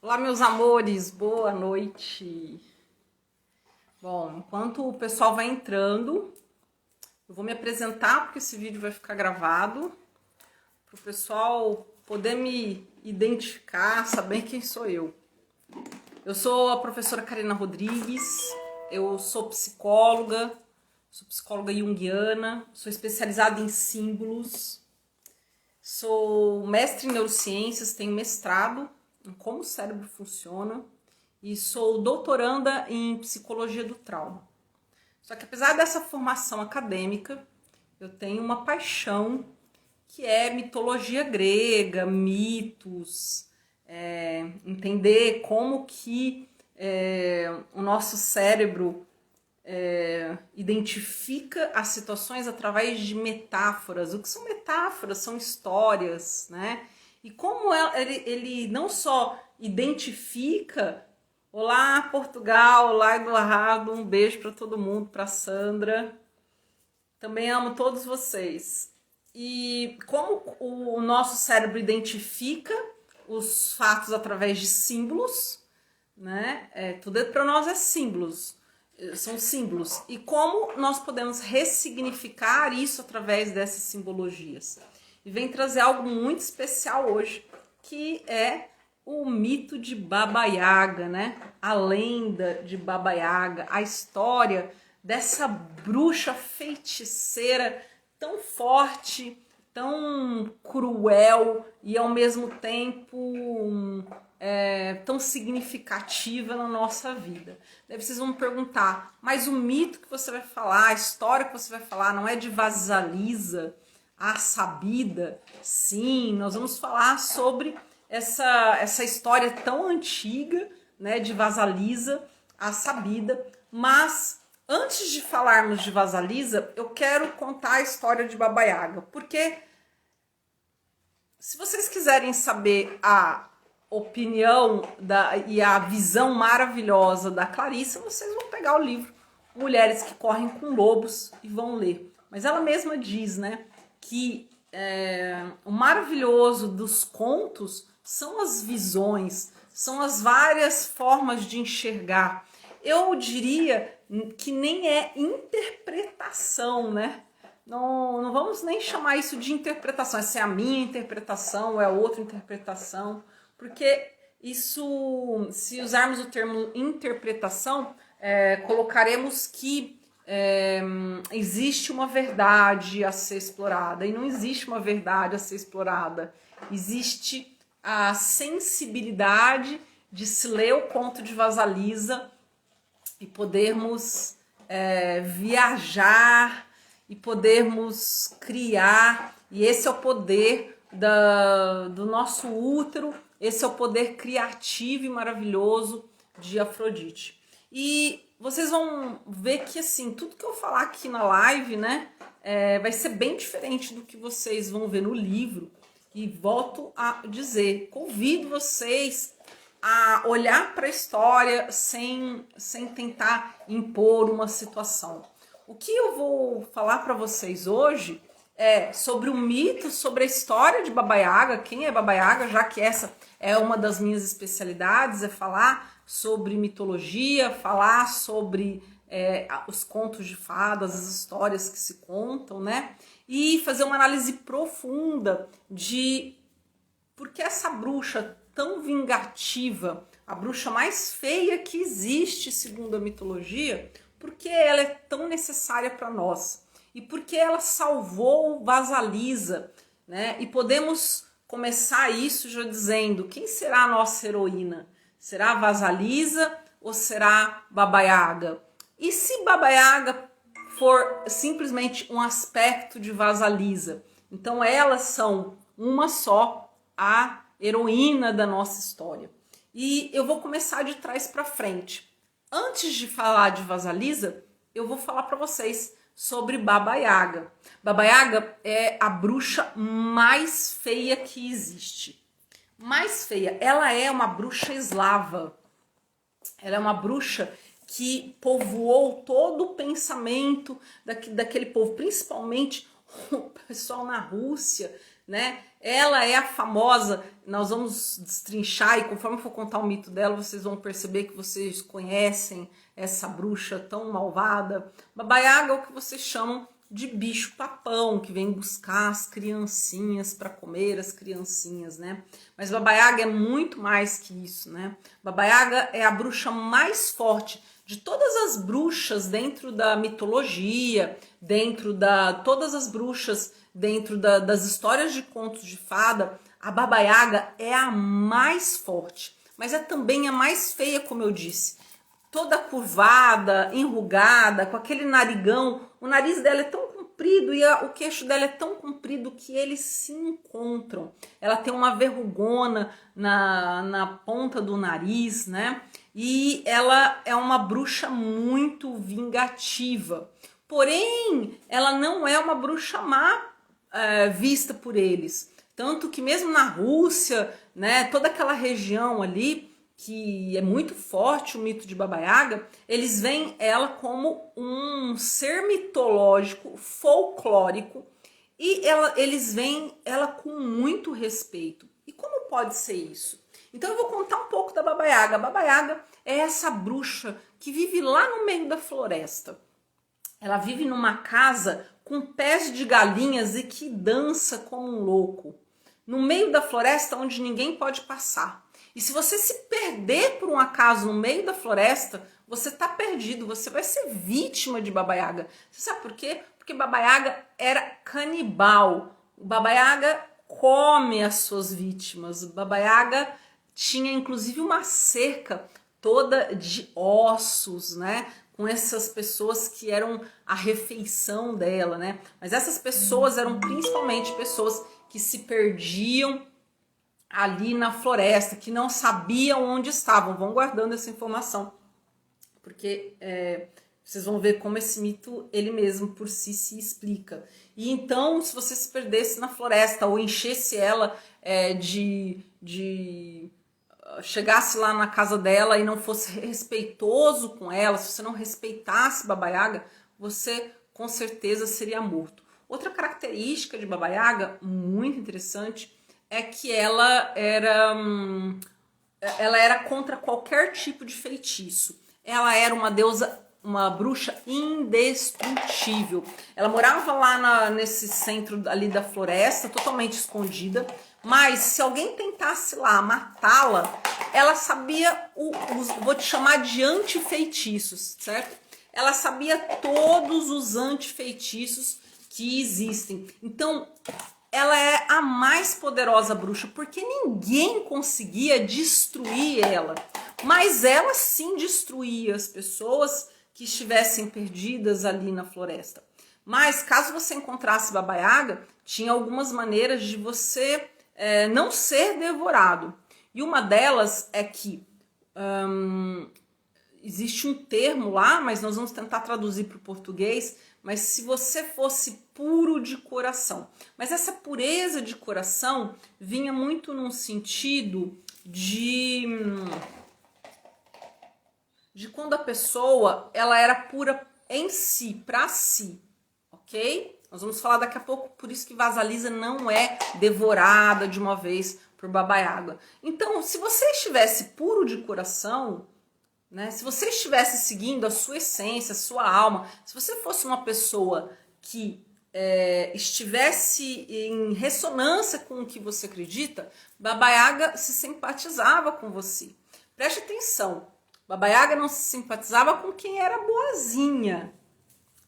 Olá, meus amores, boa noite. Bom, enquanto o pessoal vai entrando, eu vou me apresentar porque esse vídeo vai ficar gravado, para o pessoal poder me identificar, saber quem sou eu. Eu sou a professora Karina Rodrigues, eu sou psicóloga junguiana, sou especializada em símbolos, sou mestre em neurociências, tenho mestrado em como o cérebro funciona e sou doutoranda em psicologia do trauma. Só que apesar dessa formação acadêmica, eu tenho uma paixão que é mitologia grega, mitos, entender como que o nosso cérebro identifica as situações através de metáforas. O que são metáforas? São histórias, né? E como ele não só identifica... Olá, Portugal, olá, Eduardo, um beijo para todo mundo, para Sandra. Também amo todos vocês. E como o nosso cérebro identifica os fatos através de símbolos, né? Tudo para nós é símbolos, são símbolos. E como nós podemos ressignificar isso através dessas simbologias. E vem trazer algo muito especial hoje, que é o mito de Baba Yaga, né? A lenda de Baba Yaga, a história dessa bruxa feiticeira tão forte, tão cruel e ao mesmo tempo tão significativa na nossa vida. Daí vocês vão me perguntar, mas o mito que você vai falar, a história que você vai falar, não é de Vasalisa, a Sabida? Sim, nós vamos falar sobre essa história tão antiga, né, de Vasalisa, a Sabida, mas antes de falarmos de Vasalisa, eu quero contar a história de Baba Yaga, porque se vocês quiserem saber a opinião e a visão maravilhosa da Clarissa, vocês vão pegar o livro Mulheres que Correm com Lobos e vão ler. Mas ela mesma diz, né, que o maravilhoso dos contos são as visões, são as várias formas de enxergar. Eu diria que nem é interpretação, né? Não vamos nem chamar isso de interpretação, essa é a minha interpretação, ou é outra interpretação, porque isso, se usarmos o termo interpretação, colocaremos que existe uma verdade a ser explorada, e não existe uma verdade a ser explorada. Existe a sensibilidade de se ler o conto de Vasalisa e podermos viajar e podermos criar, e esse é o poder do nosso útero, esse é o poder criativo e maravilhoso de Afrodite. E vocês vão ver que, assim, tudo que eu falar aqui na live, né, vai ser bem diferente do que vocês vão ver no livro. E volto a dizer, convido vocês a olhar para a história sem tentar impor uma situação. O que eu vou falar para vocês hoje é sobre o mito, sobre a história de Baba Yaga, quem é Baba Yaga, já que essa é uma das minhas especialidades, é falar sobre mitologia, falar sobre os contos de fadas, as histórias que se contam, né? E fazer uma análise profunda de por que essa bruxa tão vingativa, a bruxa mais feia que existe segundo a mitologia, por que ela é tão necessária para nós? E por que ela salvou Vasalisa, né? E podemos começar isso já dizendo, quem será a nossa heroína? Será Vasalisa ou será Baba Yaga? E se Baba Yaga for simplesmente um aspecto de Vasalisa? Então elas são uma só, a heroína da nossa história. E eu vou começar de trás para frente. Antes de falar de Vasalisa, eu vou falar para vocês sobre Baba Yaga. Baba Yaga é a bruxa mais feia que existe. Mais feia, ela é uma bruxa eslava. Ela é uma bruxa que povoou todo o pensamento daquele povo, principalmente o pessoal na Rússia, né? Ela é a famosa, nós vamos destrinchar e conforme eu for contar o mito dela, vocês vão perceber que vocês conhecem essa bruxa tão malvada. Baba Yaga é o que vocês chamam de bicho papão, que vem buscar as criancinhas para comer as criancinhas, né? Mas Baba Yaga é muito mais que isso, né? Baba Yaga é a bruxa mais forte de todas as bruxas dentro da mitologia, todas as bruxas dentro das histórias de contos de fada. A Baba Yaga é a mais forte, mas é também a mais feia, como eu disse. Toda curvada, enrugada, com aquele narigão. O nariz dela é tão comprido e o queixo dela é tão comprido que eles se encontram. Ela tem uma verrugona na ponta do nariz, né? E ela é uma bruxa muito vingativa. Porém, ela não é uma bruxa má vista por eles. Tanto que mesmo na Rússia, né, toda aquela região ali, que é muito forte o mito de Baba Yaga, eles veem ela como um ser mitológico, folclórico, e eles veem ela com muito respeito. E como pode ser isso? Então eu vou contar um pouco da Baba Yaga. A Baba Yaga é essa bruxa que vive lá no meio da floresta. Ela vive numa casa com pés de galinhas e que dança como um louco. No meio da floresta onde ninguém pode passar. E se você se perder por um acaso no meio da floresta, você está perdido, você vai ser vítima de Baba Yaga. Você sabe por quê? Porque Baba Yaga era canibal. O Baba Yaga come as suas vítimas. O Baba Yaga tinha inclusive uma cerca toda de ossos, né? Com essas pessoas que eram a refeição dela, né? Mas essas pessoas eram principalmente pessoas que se perdiam ali na floresta, que não sabiam onde estavam. Vão guardando essa informação, porque vocês vão ver como esse mito, ele mesmo por si se explica. E então, se você se perdesse na floresta ou enchesse ela chegasse lá na casa dela e não fosse respeitoso com ela, se você não respeitasse Baba Yaga, você com certeza seria morto. Outra característica de Baba Yaga, muito interessante, é que ela era contra qualquer tipo de feitiço. Ela era uma deusa, uma bruxa indestrutível. Ela morava lá nesse centro ali da floresta, totalmente escondida, mas se alguém tentasse lá matá-la, ela sabia, vou te chamar de antifeitiços, certo? Ela sabia todos os antifeitiços que existem. Então, ela é a mais poderosa bruxa, porque ninguém conseguia destruir ela. Mas ela sim destruía as pessoas que estivessem perdidas ali na floresta. Mas caso você encontrasse Baba Yaga, tinha algumas maneiras de você não ser devorado. E uma delas é que existe um termo lá, mas nós vamos tentar traduzir para o português, mas se você fosse puro de coração. Mas essa pureza de coração vinha muito num sentido de quando a pessoa ela era pura em si, para si, ok? Nós vamos falar daqui a pouco, por isso que Vasalisa não é devorada de uma vez por Baba Yaga. Então, se você estivesse puro de coração, né, se você estivesse seguindo a sua essência, a sua alma, se você fosse uma pessoa que estivesse em ressonância com o que você acredita, Baba Yaga se simpatizava com você. Preste atenção, Baba Yaga não se simpatizava com quem era boazinha.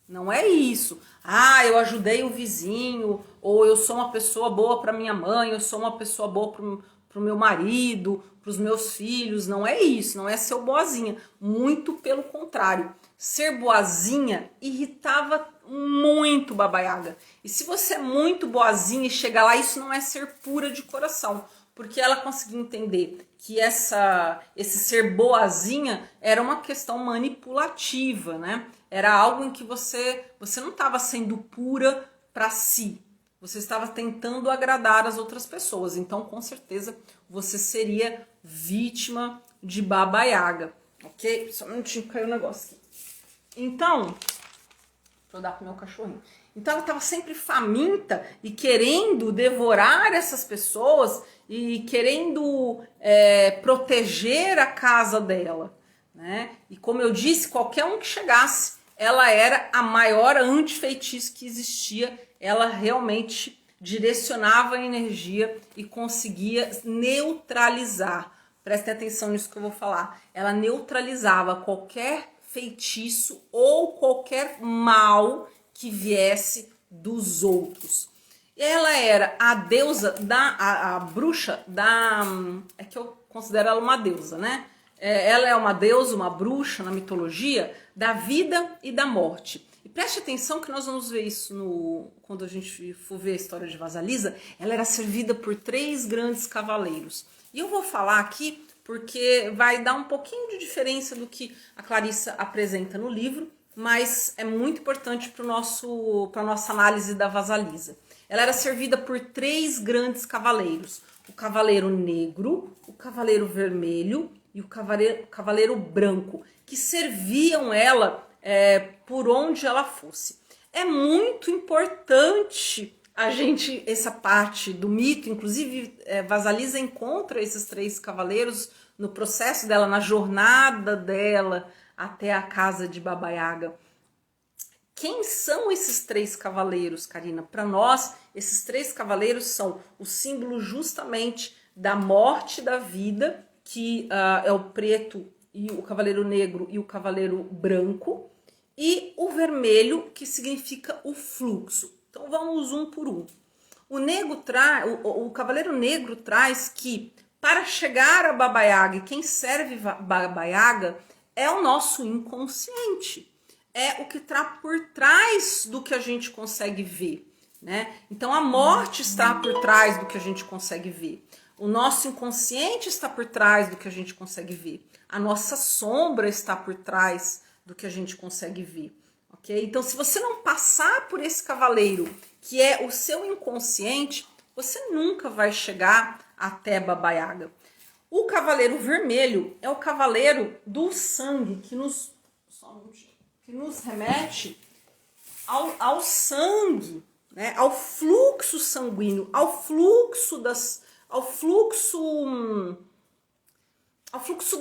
Não é isso. Ah, eu ajudei o vizinho, ou eu sou uma pessoa boa para minha mãe, eu sou uma pessoa boa para o meu marido, para os meus filhos. Não é isso, não é ser boazinha. Muito pelo contrário. Ser boazinha irritava muito Baba Yaga. E se você é muito boazinha e chega lá, isso não é ser pura de coração. Porque ela conseguiu entender que esse ser boazinha era uma questão manipulativa, né? Era algo em que você não estava sendo pura para si. Você estava tentando agradar as outras pessoas. Então, com certeza, você seria vítima de Baba Yaga. Ok? Só um minutinho, caiu o negócio aqui. Então, vou dar pro meu cachorrinho. Então ela estava sempre faminta e querendo devorar essas pessoas e querendo proteger a casa dela, né? E como eu disse, qualquer um que chegasse, ela era a maior antifeitiço que existia. Ela realmente direcionava a energia e conseguia neutralizar. Prestem atenção nisso que eu vou falar. Ela neutralizava qualquer feitiço ou qualquer mal que viesse dos outros. Ela era a deusa a bruxa da, é que eu considero ela uma deusa, né? Ela é uma deusa, uma bruxa na mitologia da vida e da morte. E preste atenção que nós vamos ver isso quando a gente for ver a história de Vasalisa. Ela era servida por 3 grandes cavaleiros. E eu vou falar aqui porque vai dar um pouquinho de diferença do que a Clarissa apresenta no livro, mas é muito importante para a nossa análise da Vasalisa. Ela era servida por 3 grandes cavaleiros: o cavaleiro negro, o cavaleiro vermelho e o cavaleiro branco, que serviam ela por onde ela fosse. É muito importante essa parte do mito, inclusive Vasalisa encontra esses 3 cavaleiros no processo dela, na jornada dela até a casa de Baba Yaga. Quem são esses 3 cavaleiros, Karina? Para nós, esses 3 cavaleiros são o símbolo justamente da morte da vida, que é o preto, e o cavaleiro negro e o cavaleiro branco, e o vermelho, que significa o fluxo. Então vamos um por um. O cavaleiro negro traz que para chegar a Baba Yaga, e quem serve Baba Yaga é o nosso inconsciente. É o que está por trás do que a gente consegue ver, né? Então a morte está por trás do que a gente consegue ver. O nosso inconsciente está por trás do que a gente consegue ver. A nossa sombra está por trás do que a gente consegue ver, ok? Então se você não passar por esse cavaleiro, que é o seu inconsciente, você nunca vai chegar até Baba Yaga. O cavaleiro vermelho é o cavaleiro do sangue, que nos remete ao sangue, né? Ao fluxo sanguíneo, ao fluxo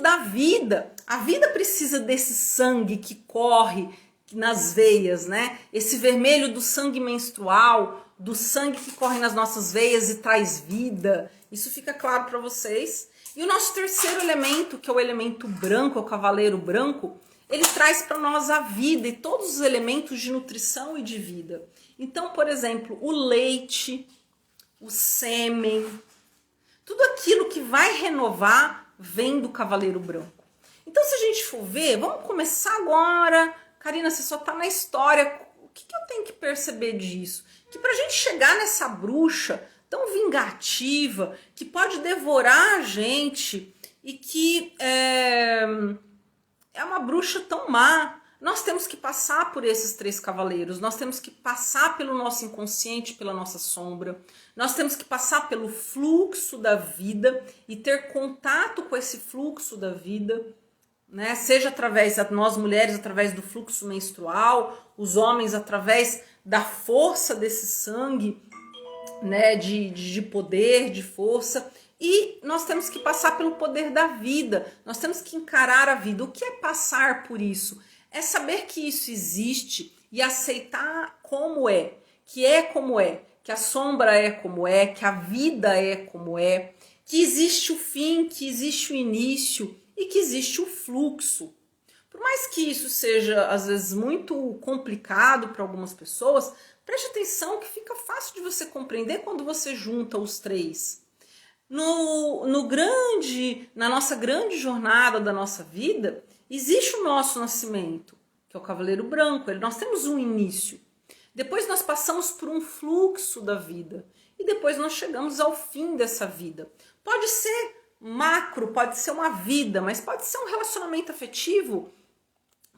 da vida. A vida precisa desse sangue que corre nas veias, né? Esse vermelho do sangue menstrual, do sangue que corre nas nossas veias e traz vida. Isso fica claro para vocês. E o nosso terceiro elemento, que é o elemento branco, é o cavaleiro branco, ele traz para nós a vida e todos os elementos de nutrição e de vida. Então, por exemplo, o leite, o sêmen, tudo aquilo que vai renovar vem do cavaleiro branco. Então, se a gente for ver, vamos começar agora. Karina, você só está na história. O que eu tenho que perceber disso? Que para a gente chegar nessa bruxa tão vingativa, que pode devorar a gente e que é uma bruxa tão má, nós temos que passar por esses 3 cavaleiros, nós temos que passar pelo nosso inconsciente, pela nossa sombra, nós temos que passar pelo fluxo da vida e ter contato com esse fluxo da vida, né? Seja através, nós mulheres, através do fluxo menstrual, os homens através da força desse sangue, né? De poder, de força. E nós temos que passar pelo poder da vida, nós temos que encarar a vida. O que é passar por isso? É saber que isso existe e aceitar como é, que a sombra é como é, que a vida é como é, que existe o fim, que existe o início e que existe o fluxo. Por mais que isso seja, às vezes, muito complicado para algumas pessoas, preste atenção que fica fácil de você compreender quando você junta os 3. Na nossa grande jornada da nossa vida, existe o nosso nascimento, que é o cavaleiro branco. Nós temos um início. Depois nós passamos por um fluxo da vida. E depois nós chegamos ao fim dessa vida. Pode ser macro, pode ser uma vida, mas pode ser um relacionamento afetivo,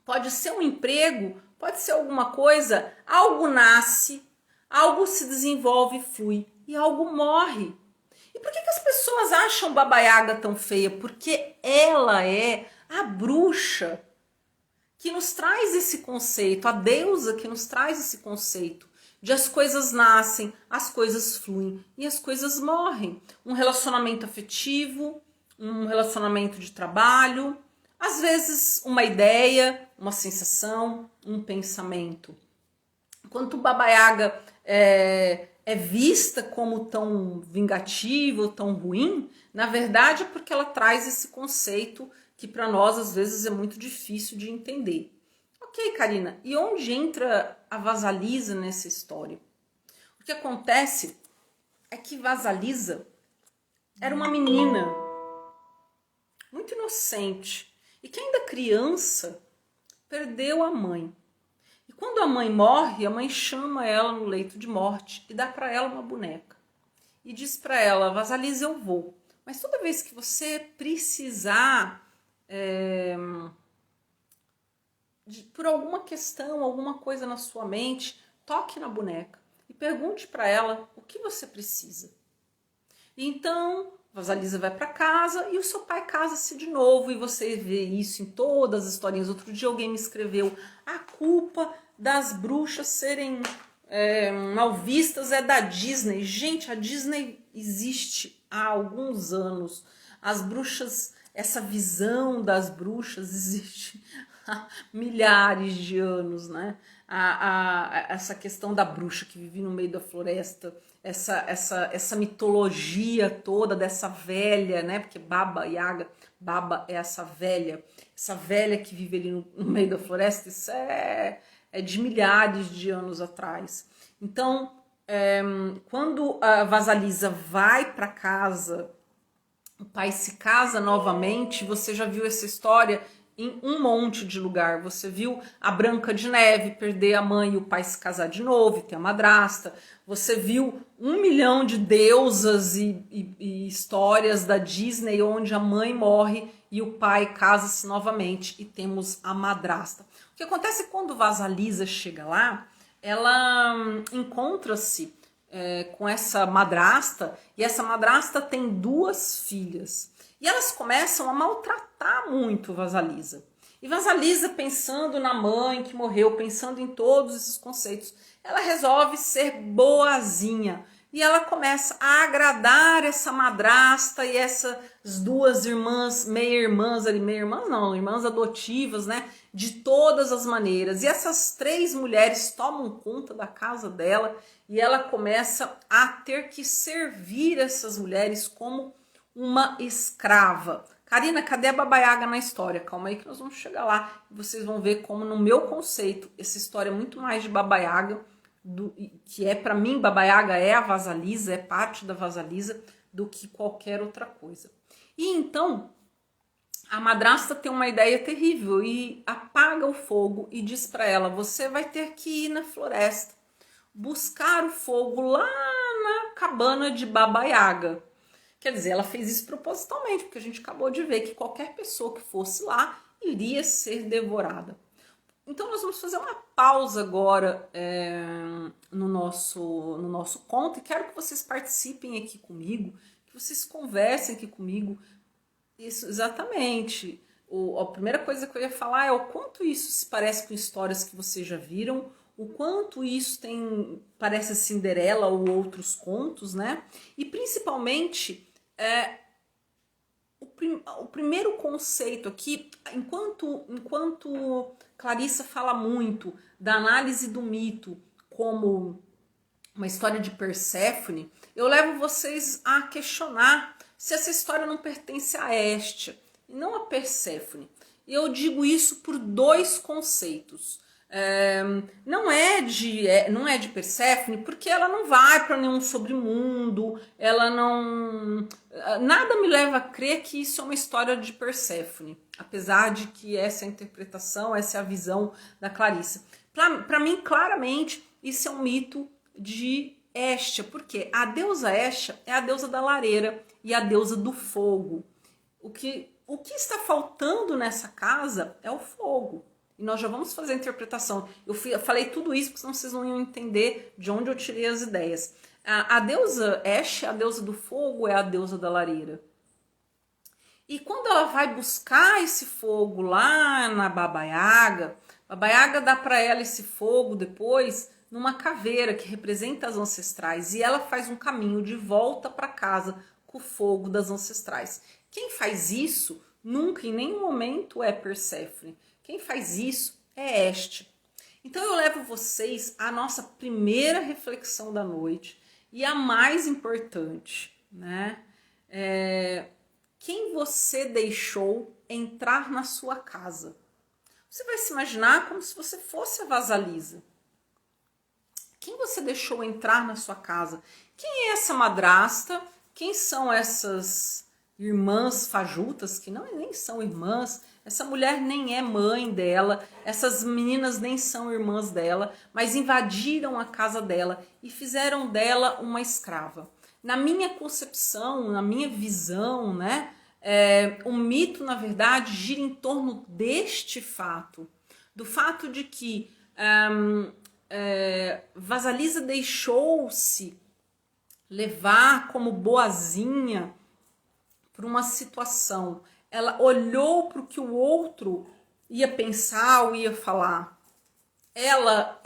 pode ser um emprego, pode ser alguma coisa. Algo nasce, algo se desenvolve e flui, e algo morre. E por que as pessoas acham Baba Yaga tão feia? Porque ela é a bruxa que nos traz esse conceito, a deusa que nos traz esse conceito de as coisas nascem, as coisas fluem e as coisas morrem. Um relacionamento afetivo, um relacionamento de trabalho, às vezes uma ideia, uma sensação, um pensamento. Enquanto Baba Yaga é vista como tão vingativa, tão ruim, na verdade é porque ela traz esse conceito que para nós às vezes é muito difícil de entender. Ok, Karina, e onde entra a Vasalisa nessa história? O que acontece é que Vasalisa era uma menina muito inocente e que ainda criança perdeu a mãe. E quando a mãe morre, a mãe chama ela no leito de morte e dá para ela uma boneca. E diz para ela, Vasalisa, eu vou. Mas toda vez que você precisar, por alguma questão, alguma coisa na sua mente, toque na boneca e pergunte para ela o que você precisa. E então, Vasalisa vai para casa e o seu pai casa-se de novo. E você vê isso em todas as historinhas. Outro dia alguém me escreveu, a culpa das bruxas serem mal vistas é da Disney. Gente, a Disney existe há alguns anos. As bruxas, essa visão das bruxas existe há milhares de anos, né? Essa questão da bruxa que vive no meio da floresta, essa mitologia toda dessa velha, né? Porque Baba Yaga, Baba é essa velha que vive ali no meio da floresta, isso é de milhares de anos atrás. Então, quando a Vasalisa vai para casa, o pai se casa novamente, você já viu essa história em um monte de lugar. Você viu a Branca de Neve perder a mãe e o pai se casar de novo, ter a madrasta. Você viu 1 milhão de deusas e histórias da Disney onde a mãe morre e o pai casa-se novamente e temos a madrasta. O que acontece quando Vasalisa chega lá, ela encontra-se com essa madrasta, e essa madrasta tem 2 filhas. E elas começam a maltratar muito Vasalisa. E Vasalisa, pensando na mãe que morreu, pensando em todos esses conceitos, ela resolve ser boazinha. E ela começa a agradar essa madrasta e essas 2 irmãs, meia-irmãs ali, meia-irmãs não, irmãs adotivas, né? De todas as maneiras. E essas 3 mulheres tomam conta da casa dela e ela começa a ter que servir essas mulheres como uma escrava. Karina, cadê a Baba Yaga na história? Calma aí que nós vamos chegar lá. E vocês vão ver como, no meu conceito, essa história é muito mais de Baba Yaga, que é, para mim, Baba Yaga é a Vasalisa, é parte da Vasalisa, do que qualquer outra coisa. E então, a madrasta tem uma ideia terrível e apaga o fogo e diz para ela, você vai ter que ir na floresta, buscar o fogo lá na cabana de Baba Yaga. Quer dizer, ela fez isso propositalmente, porque a gente acabou de ver que qualquer pessoa que fosse lá iria ser devorada. Então nós vamos fazer uma pausa agora no nosso conto e quero que vocês participem aqui comigo, que vocês conversem aqui comigo. Isso, exatamente. A primeira coisa que eu ia falar é o quanto isso se parece com histórias que vocês já viram, o quanto isso parece Cinderela ou outros contos, né? E principalmente o primeiro conceito aqui, enquanto Clarissa fala muito da análise do mito como uma história de Perséfone, eu levo vocês a questionar se essa história não pertence a Hestia e não a Perséfone. E eu digo isso por 2 conceitos. Não é de Perséfone, porque ela não vai para nenhum sobremundo, ela não... Nada me leva a crer que isso é uma história de Perséfone, apesar de que essa é a interpretação, essa é a visão da Clarissa. Para mim, claramente, isso é um mito de Hestia, porque a deusa Hestia é a deusa da lareira e a deusa do fogo. O que está faltando nessa casa é o fogo. E nós já vamos fazer a interpretação. Eu falei tudo isso porque senão vocês não iam entender de onde eu tirei as ideias. A deusa Hestia, a deusa do fogo, é a deusa da lareira. E quando ela vai buscar esse fogo lá na Baba Yaga, Baba Yaga dá para ela esse fogo depois numa caveira que representa as ancestrais e ela faz um caminho de volta para casa com o fogo das ancestrais. Quem faz isso nunca, em nenhum momento, é Perséfone. Quem faz isso é Este. Então eu levo vocês à nossa primeira reflexão da noite e a mais importante, né? Quem você deixou entrar na sua casa? Você vai se imaginar como se você fosse a vasalisa. Quem você deixou entrar na sua casa? Quem é essa madrasta? Quem são essas irmãs fajutas, que não nem são irmãs? Essa mulher nem é mãe dela, essas meninas nem são irmãs dela, mas invadiram a casa dela e fizeram dela uma escrava. Na minha concepção, na minha visão, né? O mito, na verdade, gira em torno deste fato. Do fato de que Vasalisa deixou-se levar como boazinha por uma situação. Ela olhou para o que o outro ia pensar ou ia falar. Ela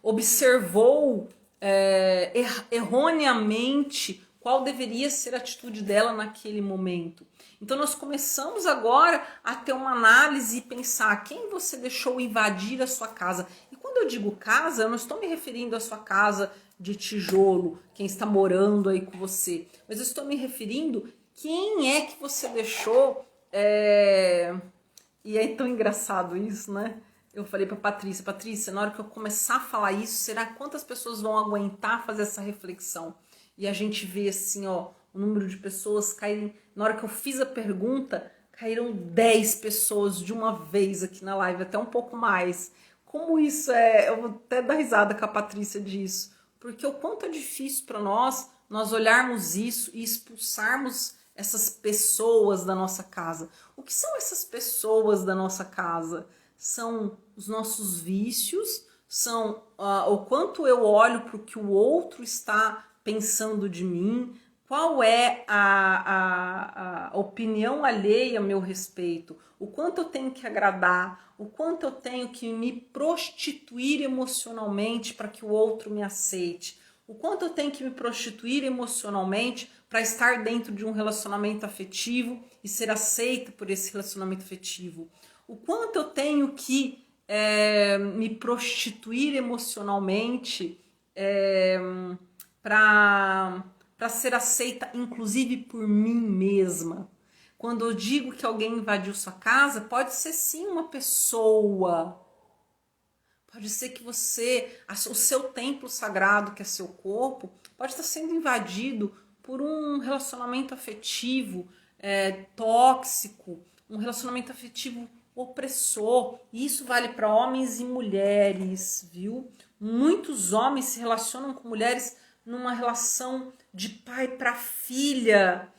observou erroneamente qual deveria ser a atitude dela naquele momento. Então nós começamos agora a ter uma análise e pensar quem você deixou invadir a sua casa. E quando eu digo casa, eu não estou me referindo à sua casa de tijolo, quem está morando aí com você, mas eu estou me referindo quem é que você deixou. E é tão engraçado isso, né? Eu falei para Patrícia, na hora que eu começar a falar isso, será quantas pessoas vão aguentar fazer essa reflexão? E a gente vê assim, ó, o número de pessoas caírem. Na hora que eu fiz a pergunta, caíram 10 pessoas de uma vez aqui na live, até um pouco mais. Como isso é... Eu vou até dar risada com a Patrícia disso. Porque o quanto é difícil para nós olharmos isso e expulsarmos essas pessoas da nossa casa. O que são essas pessoas da nossa casa? São os nossos vícios, são o quanto eu olho para o que o outro está pensando de mim, qual é a opinião alheia a meu respeito, o quanto eu tenho que agradar, o quanto eu tenho que me prostituir emocionalmente para que o outro me aceite, o quanto eu tenho que me prostituir emocionalmente para estar dentro de um relacionamento afetivo e ser aceita por esse relacionamento afetivo, o quanto eu tenho que me prostituir emocionalmente para ser aceita, inclusive por mim mesma. Quando eu digo que alguém invadiu sua casa, pode ser sim uma pessoa. Pode ser que o seu templo sagrado, que é seu corpo, pode estar sendo invadido por um relacionamento afetivo tóxico, um relacionamento afetivo opressor. E isso vale para homens e mulheres, viu? Muitos homens se relacionam com mulheres numa relação de pai para filha.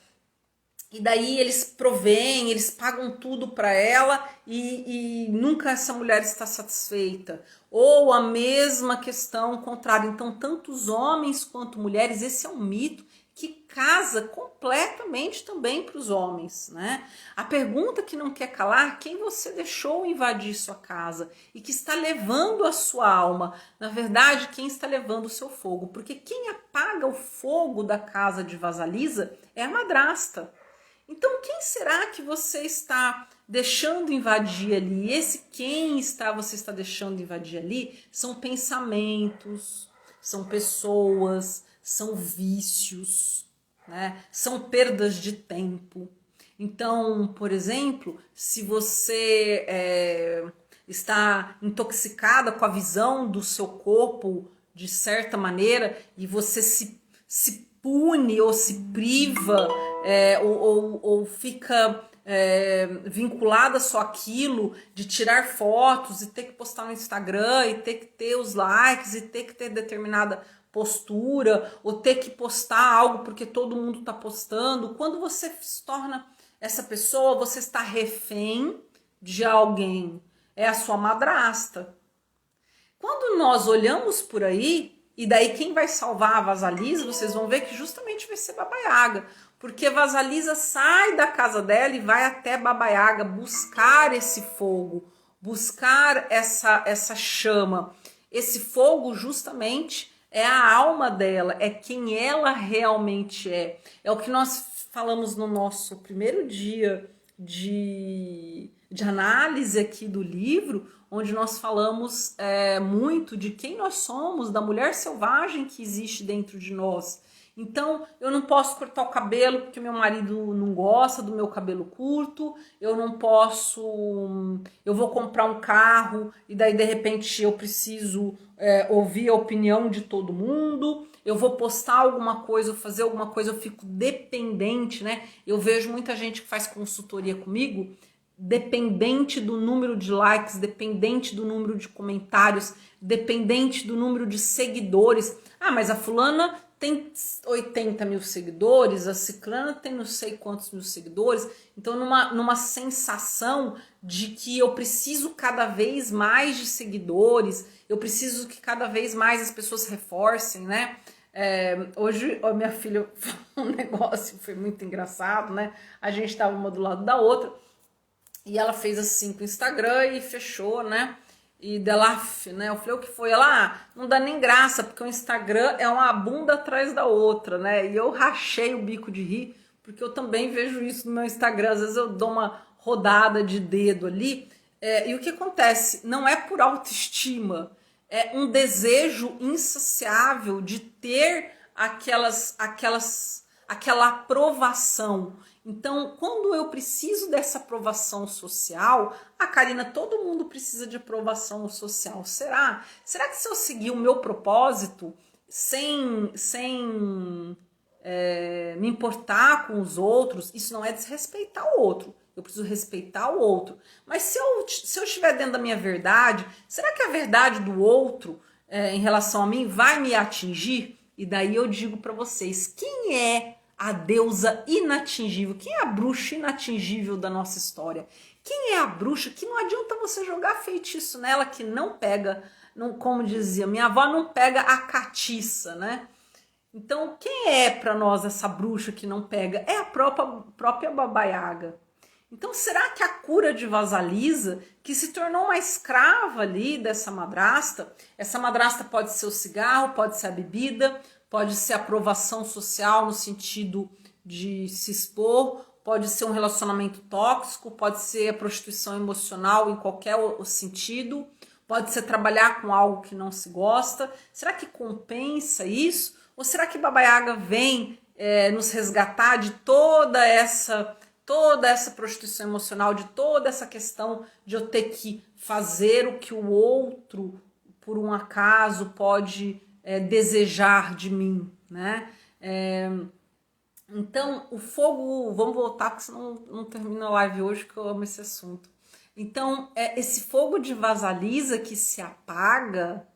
E daí eles provêm, eles pagam tudo para ela e nunca essa mulher está satisfeita. Ou a mesma questão contrária. Então, tanto os homens quanto mulheres, esse é um mito que casa completamente também para os homens, né? A pergunta que não quer calar, quem você deixou invadir sua casa e que está levando a sua alma? Na verdade, quem está levando o seu fogo? Porque quem apaga o fogo da casa de Vasalisa é a madrasta. Então, quem será que você está deixando invadir ali? Esse quem você está deixando invadir ali são pensamentos, são pessoas, são vícios, né? São perdas de tempo. Então, por exemplo, se você está intoxicada com a visão do seu corpo de certa maneira e você se pune ou se priva ou fica vinculada só àquilo de tirar fotos e ter que postar no Instagram e ter que ter os likes e ter que ter determinada postura ou ter que postar algo porque todo mundo está postando. Quando você se torna essa pessoa, você está refém de alguém. É a sua madrasta. Quando nós olhamos por aí, e daí quem vai salvar a Vasalisa, vocês vão ver que justamente vai ser Baba Yaga. Porque Vasalisa sai da casa dela e vai até Baba Yaga buscar esse fogo, buscar essa chama. Esse fogo justamente é a alma dela, é quem ela realmente é. É o que nós falamos no nosso primeiro dia de análise aqui do livro, onde nós falamos muito de quem nós somos, da mulher selvagem que existe dentro de nós. Então, eu não posso cortar o cabelo porque meu marido não gosta do meu cabelo curto, eu não posso, eu vou comprar um carro e daí de repente eu preciso ouvir a opinião de todo mundo, eu vou postar alguma coisa, fazer alguma coisa, eu fico dependente, né? Eu vejo muita gente que faz consultoria comigo, dependente do número de likes, dependente do número de comentários, dependente do número de seguidores. Ah, mas a fulana tem 80 mil seguidores, a ciclana tem não sei quantos mil seguidores, então numa sensação de que eu preciso cada vez mais de seguidores, eu preciso que cada vez mais as pessoas reforcem, né? Hoje a minha filha falou um negócio, foi muito engraçado, né? A gente estava uma do lado da outra, e ela fez assim com o Instagram e fechou, né? E dela, né? Eu falei, o que foi? Ela, não dá nem graça, porque o Instagram é uma bunda atrás da outra, né? E eu rachei o bico de rir, porque eu também vejo isso no meu Instagram. Às vezes eu dou uma rodada de dedo ali. E o que acontece? Não é por autoestima, é um desejo insaciável de ter aquela aprovação. Então, quando eu preciso dessa aprovação social, Karina, todo mundo precisa de aprovação social. Será? Será que se eu seguir o meu propósito sem me importar com os outros, isso não é desrespeitar o outro. Eu preciso respeitar o outro. Mas se eu estiver dentro da minha verdade, será que a verdade do outro em relação a mim vai me atingir? E daí eu digo para vocês, quem é a deusa inatingível? Quem é a bruxa inatingível da nossa história? Quem é a bruxa que não adianta você jogar feitiço nela que não pega, não, como dizia minha avó, não pega a catiça, né? Então, quem é para nós essa bruxa que não pega? É a própria Baba Yaga. Então, será que a cura de Vasalisa, que se tornou uma escrava ali dessa madrasta, essa madrasta pode ser o cigarro, pode ser a bebida, pode ser a aprovação social no sentido de se expor, pode ser um relacionamento tóxico, pode ser a prostituição emocional em qualquer sentido, pode ser trabalhar com algo que não se gosta. Será que compensa isso? Ou será que Baba Yaga vem nos resgatar de toda essa prostituição emocional, de toda essa questão de eu ter que fazer o que o outro, por um acaso, pode desejar de mim, né? Então, o fogo, vamos voltar, porque senão não termina a live hoje, que eu amo esse assunto. Então, esse fogo de Vasalisa que se apaga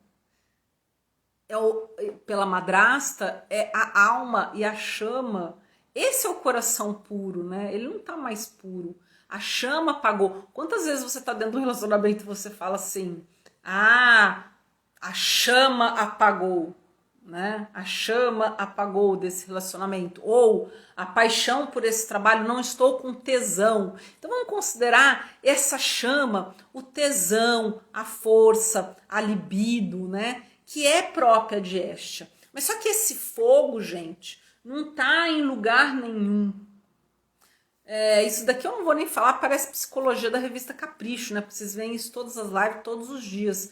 pela madrasta, é a alma e a chama. Esse é o coração puro, né? Ele não tá mais puro. A chama apagou. Quantas vezes você tá dentro de um relacionamento e você fala assim, a chama apagou, né? A chama apagou desse relacionamento. Ou a paixão por esse trabalho, não estou com tesão. Então vamos considerar essa chama, o tesão, a força, a libido, né? Que é própria de Estia. Mas só que esse fogo, gente, não tá em lugar nenhum. Isso daqui eu não vou nem falar, parece psicologia da revista Capricho, né? Porque vocês veem isso todas as lives, todos os dias.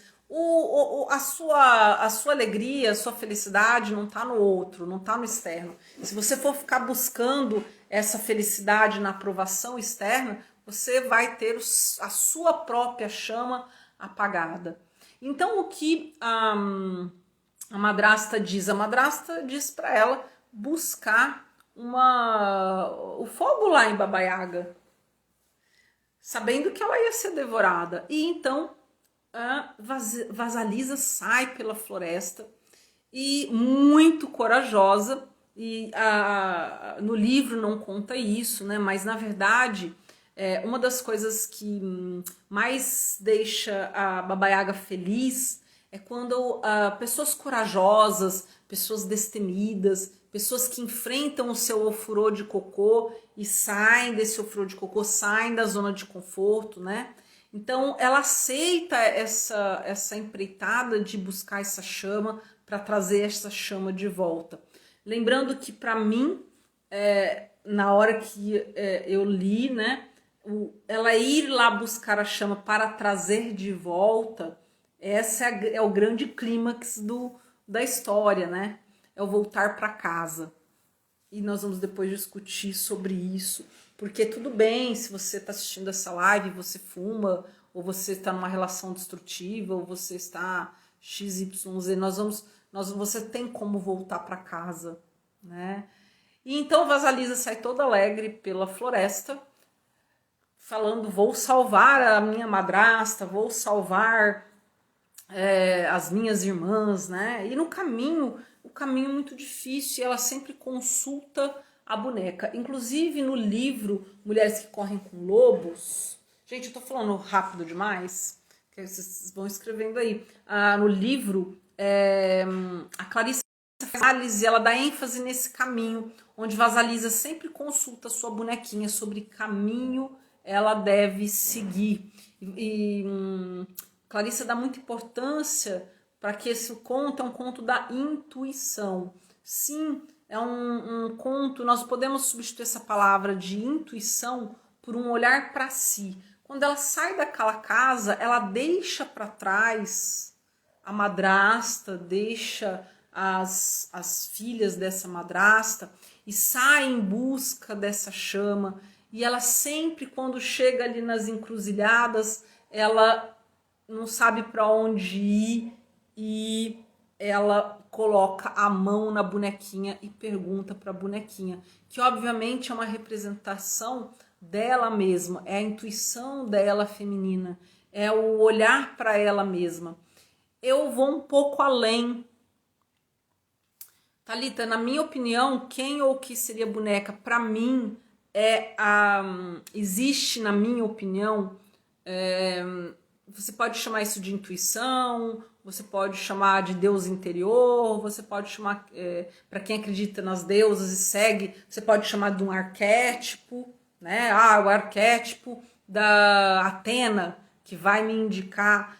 A sua alegria, a sua felicidade não tá no outro, não tá no externo. Se você for ficar buscando essa felicidade na aprovação externa, você vai ter a sua própria chama apagada. Então, o que a madrasta diz? A madrasta diz para ela buscar o fogo lá em Baba Yaga, sabendo que ela ia ser devorada. E então, a Vasalisa sai pela floresta e muito corajosa, e no livro não conta isso, né? Mas na verdade, uma das coisas que mais deixa a Baba Yaga feliz é quando pessoas corajosas, pessoas destemidas, pessoas que enfrentam o seu ofurô de cocô e saem desse ofurô de cocô, saem da zona de conforto, né? Então ela aceita essa empreitada de buscar essa chama para trazer essa chama de volta. Lembrando que para mim, na hora que eu li, né, ela ir lá buscar a chama para trazer de volta, essa é o grande clímax da história, né? É o voltar para casa. E nós vamos depois discutir sobre isso, porque tudo bem se você está assistindo essa live e você fuma, ou você está numa relação destrutiva, ou você está XYZ, você tem como voltar para casa, né? E então Vasalisa sai toda alegre pela floresta, falando: vou salvar a minha madrasta, vou salvar as minhas irmãs, né? E no caminho, o caminho é muito difícil, e ela sempre consulta a boneca. Inclusive no livro Mulheres que Correm com Lobos, gente, eu tô falando rápido demais, que vocês vão escrevendo aí. No livro, a Clarice Vasalisa, ela dá ênfase nesse caminho, onde Vasalisa sempre consulta a sua bonequinha sobre caminho ela deve seguir. Clarissa dá muita importância para que esse conto é um conto da intuição. Sim, é um conto, nós podemos substituir essa palavra de intuição por um olhar para si. Quando ela sai daquela casa, ela deixa para trás a madrasta, deixa as filhas dessa madrasta e sai em busca dessa chama. E ela sempre, quando chega ali nas encruzilhadas, ela não sabe para onde ir e ela coloca a mão na bonequinha e pergunta para a bonequinha, que obviamente é uma representação dela mesma, é a intuição dela feminina, é o olhar para ela mesma. Eu vou um pouco além. Thalita, na minha opinião, quem ou o que seria boneca? Para mim, existe, na minha opinião, você pode chamar isso de intuição, você pode chamar de Deus interior, você pode chamar, para quem acredita nas deusas e segue, você pode chamar de um arquétipo, né? O arquétipo da Atena, que vai me indicar,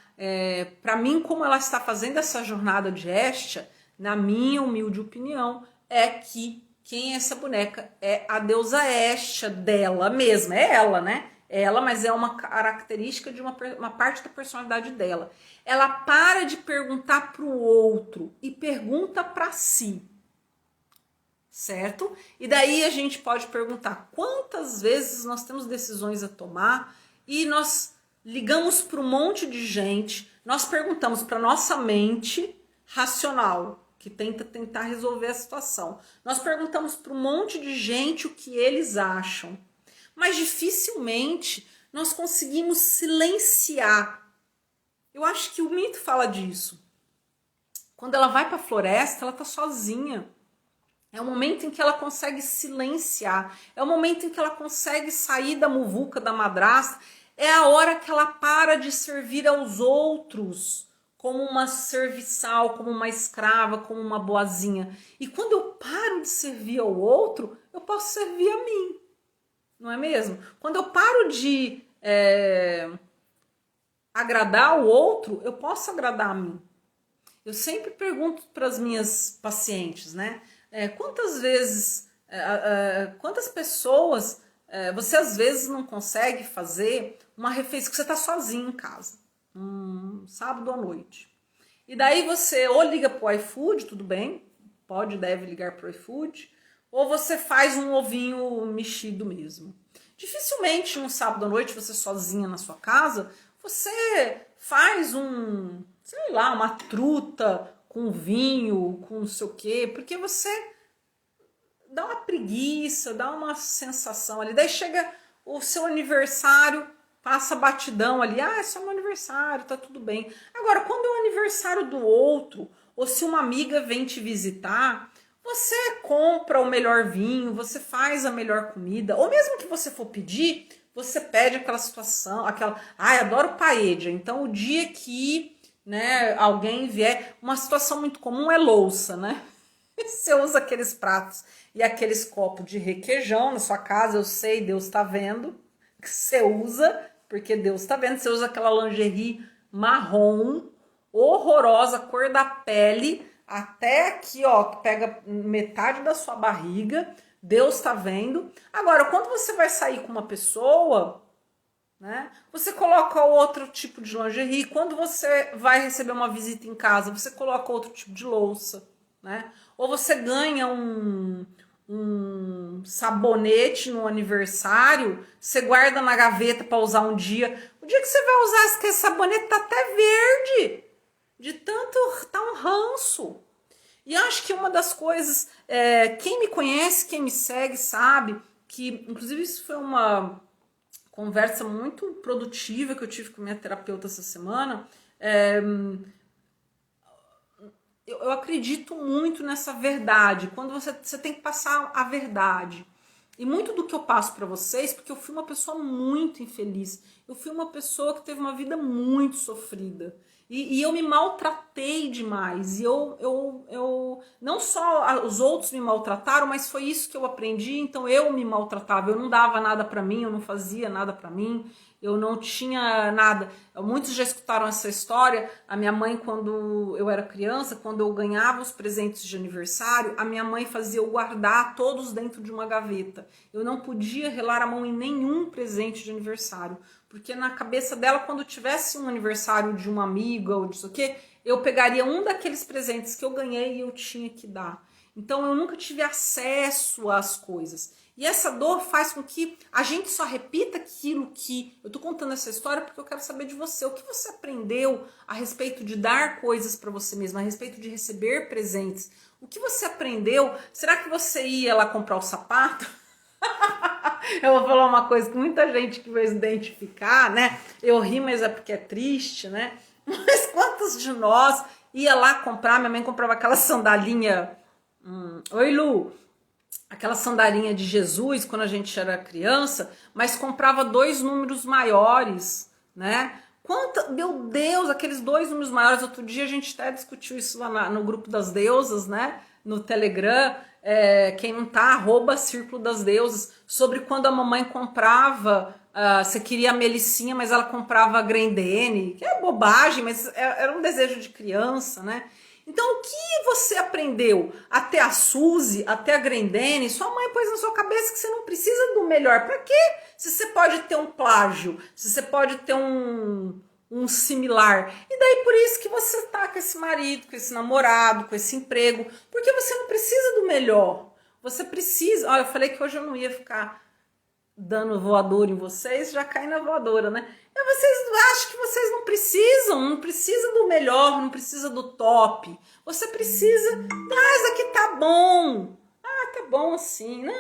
para mim, como ela está fazendo essa jornada de Hestia, na minha humilde opinião, é que quem é essa boneca? É a deusa Hestia dela mesma, é ela, né? Ela, mas é uma característica de uma parte da personalidade dela. Ela para de perguntar para o outro e pergunta para si, certo? E daí a gente pode perguntar quantas vezes nós temos decisões a tomar e nós ligamos para um monte de gente, nós perguntamos para nossa mente racional, que tentar resolver a situação. Nós perguntamos para um monte de gente o que eles acham, mas dificilmente nós conseguimos silenciar. Eu acho que o mito fala disso. Quando ela vai para a floresta, ela está sozinha. É o momento em que ela consegue silenciar. É o momento em que ela consegue sair da muvuca da madrasta. É a hora que ela para de servir aos outros como uma serviçal, como uma escrava, como uma boazinha. E quando eu paro de servir ao outro, eu posso servir a mim. Não é mesmo? Quando eu paro de agradar o outro, eu posso agradar a mim. Eu sempre pergunto para as minhas pacientes, né? Quantas pessoas você às vezes não consegue fazer uma refeição, que você está sozinho em casa, sábado à noite. E daí você ou liga pro iFood, tudo bem, deve ligar pro iFood, ou você faz um ovinho mexido mesmo. Dificilmente um sábado à noite, você sozinha na sua casa, você faz uma truta com vinho, com não sei o quê, porque você dá uma preguiça, dá uma sensação ali. Daí chega o seu aniversário, passa batidão ali, é só meu aniversário, tá tudo bem. Agora, quando é o aniversário do outro, ou se uma amiga vem te visitar, você compra o melhor vinho, você faz a melhor comida, ou mesmo que você for pedir, você pede aquela situação, adoro paella, então o dia que, né, alguém vier, uma situação muito comum é louça, né? Você usa aqueles pratos e aqueles copos de requeijão na sua casa, eu sei, Deus tá vendo, que você usa, porque Deus tá vendo, você usa aquela lingerie marrom, horrorosa, cor da pele, até aqui, ó, que pega metade da sua barriga, Deus tá vendo. Agora, quando você vai sair com uma pessoa, né, você coloca outro tipo de lingerie. Quando você vai receber uma visita em casa, você coloca outro tipo de louça, né? Ou você ganha um sabonete no aniversário, você guarda na gaveta para usar um dia. O dia que você vai usar esse sabonete tá até verde, de tanto tá um ranço. E acho que uma das coisas, quem me conhece, quem me segue, sabe que, inclusive, isso foi uma conversa muito produtiva que eu tive com minha terapeuta essa semana. Eu acredito muito nessa verdade, quando você tem que passar a verdade. E muito do que eu passo para vocês, porque eu fui uma pessoa muito infeliz, eu fui uma pessoa que teve uma vida muito sofrida. E eu me maltratei demais. E eu não só os outros me maltrataram, mas foi isso que eu aprendi. Então eu me maltratava. Eu não dava nada pra mim, eu não fazia nada pra mim, eu não tinha nada. Muitos já escutaram essa história. A minha mãe, quando eu era criança, quando eu ganhava os presentes de aniversário, a minha mãe fazia eu guardar todos dentro de uma gaveta. Eu não podia relar a mão em nenhum presente de aniversário. Porque na cabeça dela, quando tivesse um aniversário de uma amiga ou disso aqui, eu pegaria um daqueles presentes que eu ganhei e eu tinha que dar. Então eu nunca tive acesso às coisas. E essa dor faz com que a gente só repita aquilo que... Eu tô contando essa história porque eu quero saber de você. O que você aprendeu a respeito de dar coisas para você mesma, a respeito de receber presentes? O que você aprendeu? Será que você ia lá comprar o sapato? Eu vou falar uma coisa que muita gente que vai se identificar, né? Eu ri, mas é porque é triste, né? Mas quantos de nós ia lá comprar? Minha mãe comprava aquela sandalinha... Oi, Lu! Aquela sandalinha de Jesus quando a gente era criança, mas comprava 2 números maiores, né? Meu Deus, aqueles 2 números maiores. Outro dia a gente até discutiu isso lá no grupo das deusas, né? No Telegram. Quem não tá, @Círculo das Deusas, sobre quando a mamãe comprava, você queria a Melicinha, mas ela comprava a Grendene, que é bobagem, mas era um desejo de criança, né? Então, o que você aprendeu até a Suzy, até a Grendene? Sua mãe pôs na sua cabeça que você não precisa do melhor. Pra quê? Se você pode ter um plágio, se você pode ter um similar. E daí por isso que você tá com esse marido, com esse namorado, com esse emprego, porque você não precisa do melhor. Você precisa... Olha, eu falei que hoje eu não ia ficar dando voador em vocês, já caí na voadora, né? Vocês acham que vocês não precisa do melhor, não precisa do top. Você precisa, mas aqui tá bom. Tá bom assim, não,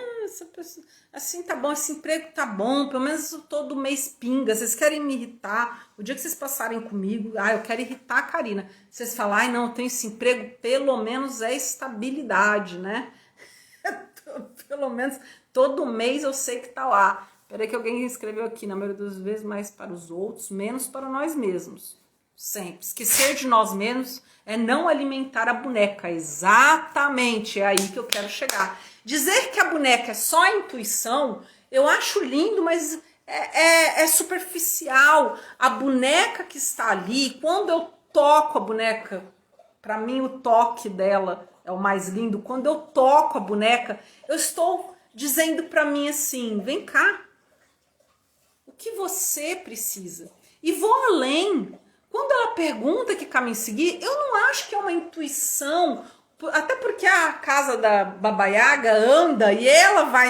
assim tá bom, esse emprego tá bom, pelo menos todo mês pinga. Vocês querem me irritar? O dia que vocês passarem comigo, eu quero irritar a Karina. Vocês falam, não, eu tenho esse emprego, pelo menos é estabilidade, né? Pelo menos todo mês eu sei que tá lá. Peraí que alguém escreveu aqui, na maioria das vezes, mais para os outros, menos para nós mesmos. Sempre. Esquecer de nós mesmos é não alimentar a boneca. Exatamente, é aí que eu quero chegar. Dizer que a boneca é só intuição, eu acho lindo, mas é superficial. A boneca que está ali, quando eu toco a boneca, para mim o toque dela é o mais lindo. Quando eu toco a boneca, eu estou dizendo para mim assim, vem cá. O que você precisa? E vou além. Quando ela pergunta que caminho seguir, eu não acho que é uma intuição, até porque a casa da Baba Yaga anda e ela vai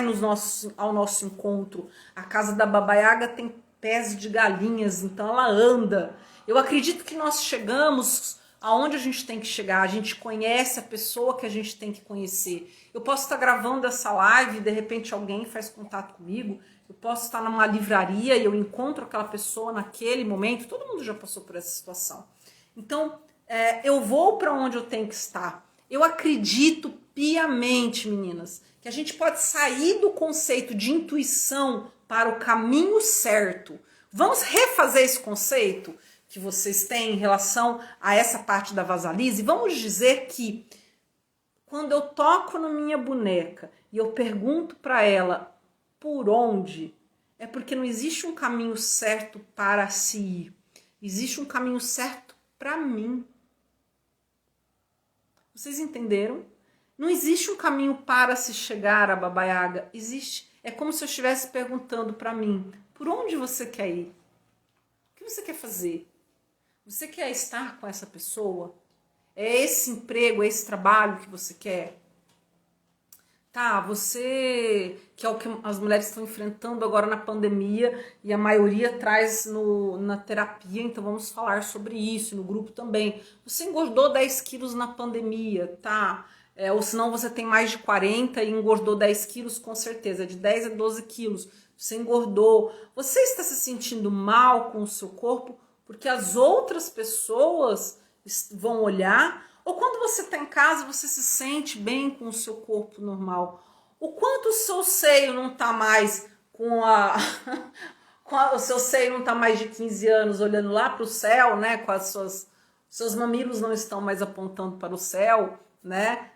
ao nosso encontro. A casa da Baba Yaga tem pés de galinhas, então ela anda. Eu acredito que nós chegamos aonde a gente tem que chegar, a gente conhece a pessoa que a gente tem que conhecer. Eu posso estar gravando essa live e de repente alguém faz contato comigo. Eu posso estar numa livraria e eu encontro aquela pessoa naquele momento. Todo mundo já passou por essa situação. Então, eu vou para onde eu tenho que estar. Eu acredito piamente, meninas, que a gente pode sair do conceito de intuição para o caminho certo. Vamos refazer esse conceito que vocês têm em relação a essa parte da vasalize? Vamos dizer que quando eu toco na minha boneca e eu pergunto para ela por onde, é porque não existe um caminho certo para se ir. Existe um caminho certo para mim. Vocês entenderam? Não existe um caminho para se chegar a Baba Yaga. Existe. É como se eu estivesse perguntando para mim, por onde você quer ir? O que você quer fazer? Você quer estar com essa pessoa? É esse emprego, é esse trabalho que você quer? Tá, você, que é o que as mulheres estão enfrentando agora na pandemia, e a maioria traz na terapia, então vamos falar sobre isso, no grupo também. Você engordou 10 quilos na pandemia, tá? Ou senão você tem mais de 40 e engordou 10 quilos, com certeza, de 10 a 12 quilos. Você engordou. Você está se sentindo mal com o seu corpo porque as outras pessoas vão olhar? Ou quando você está em casa, você se sente bem com o seu corpo normal? O quanto o seu seio não está mais o seu seio não está mais de 15 anos olhando lá para o céu, né? Com seus mamilos não estão mais apontando para o céu, né?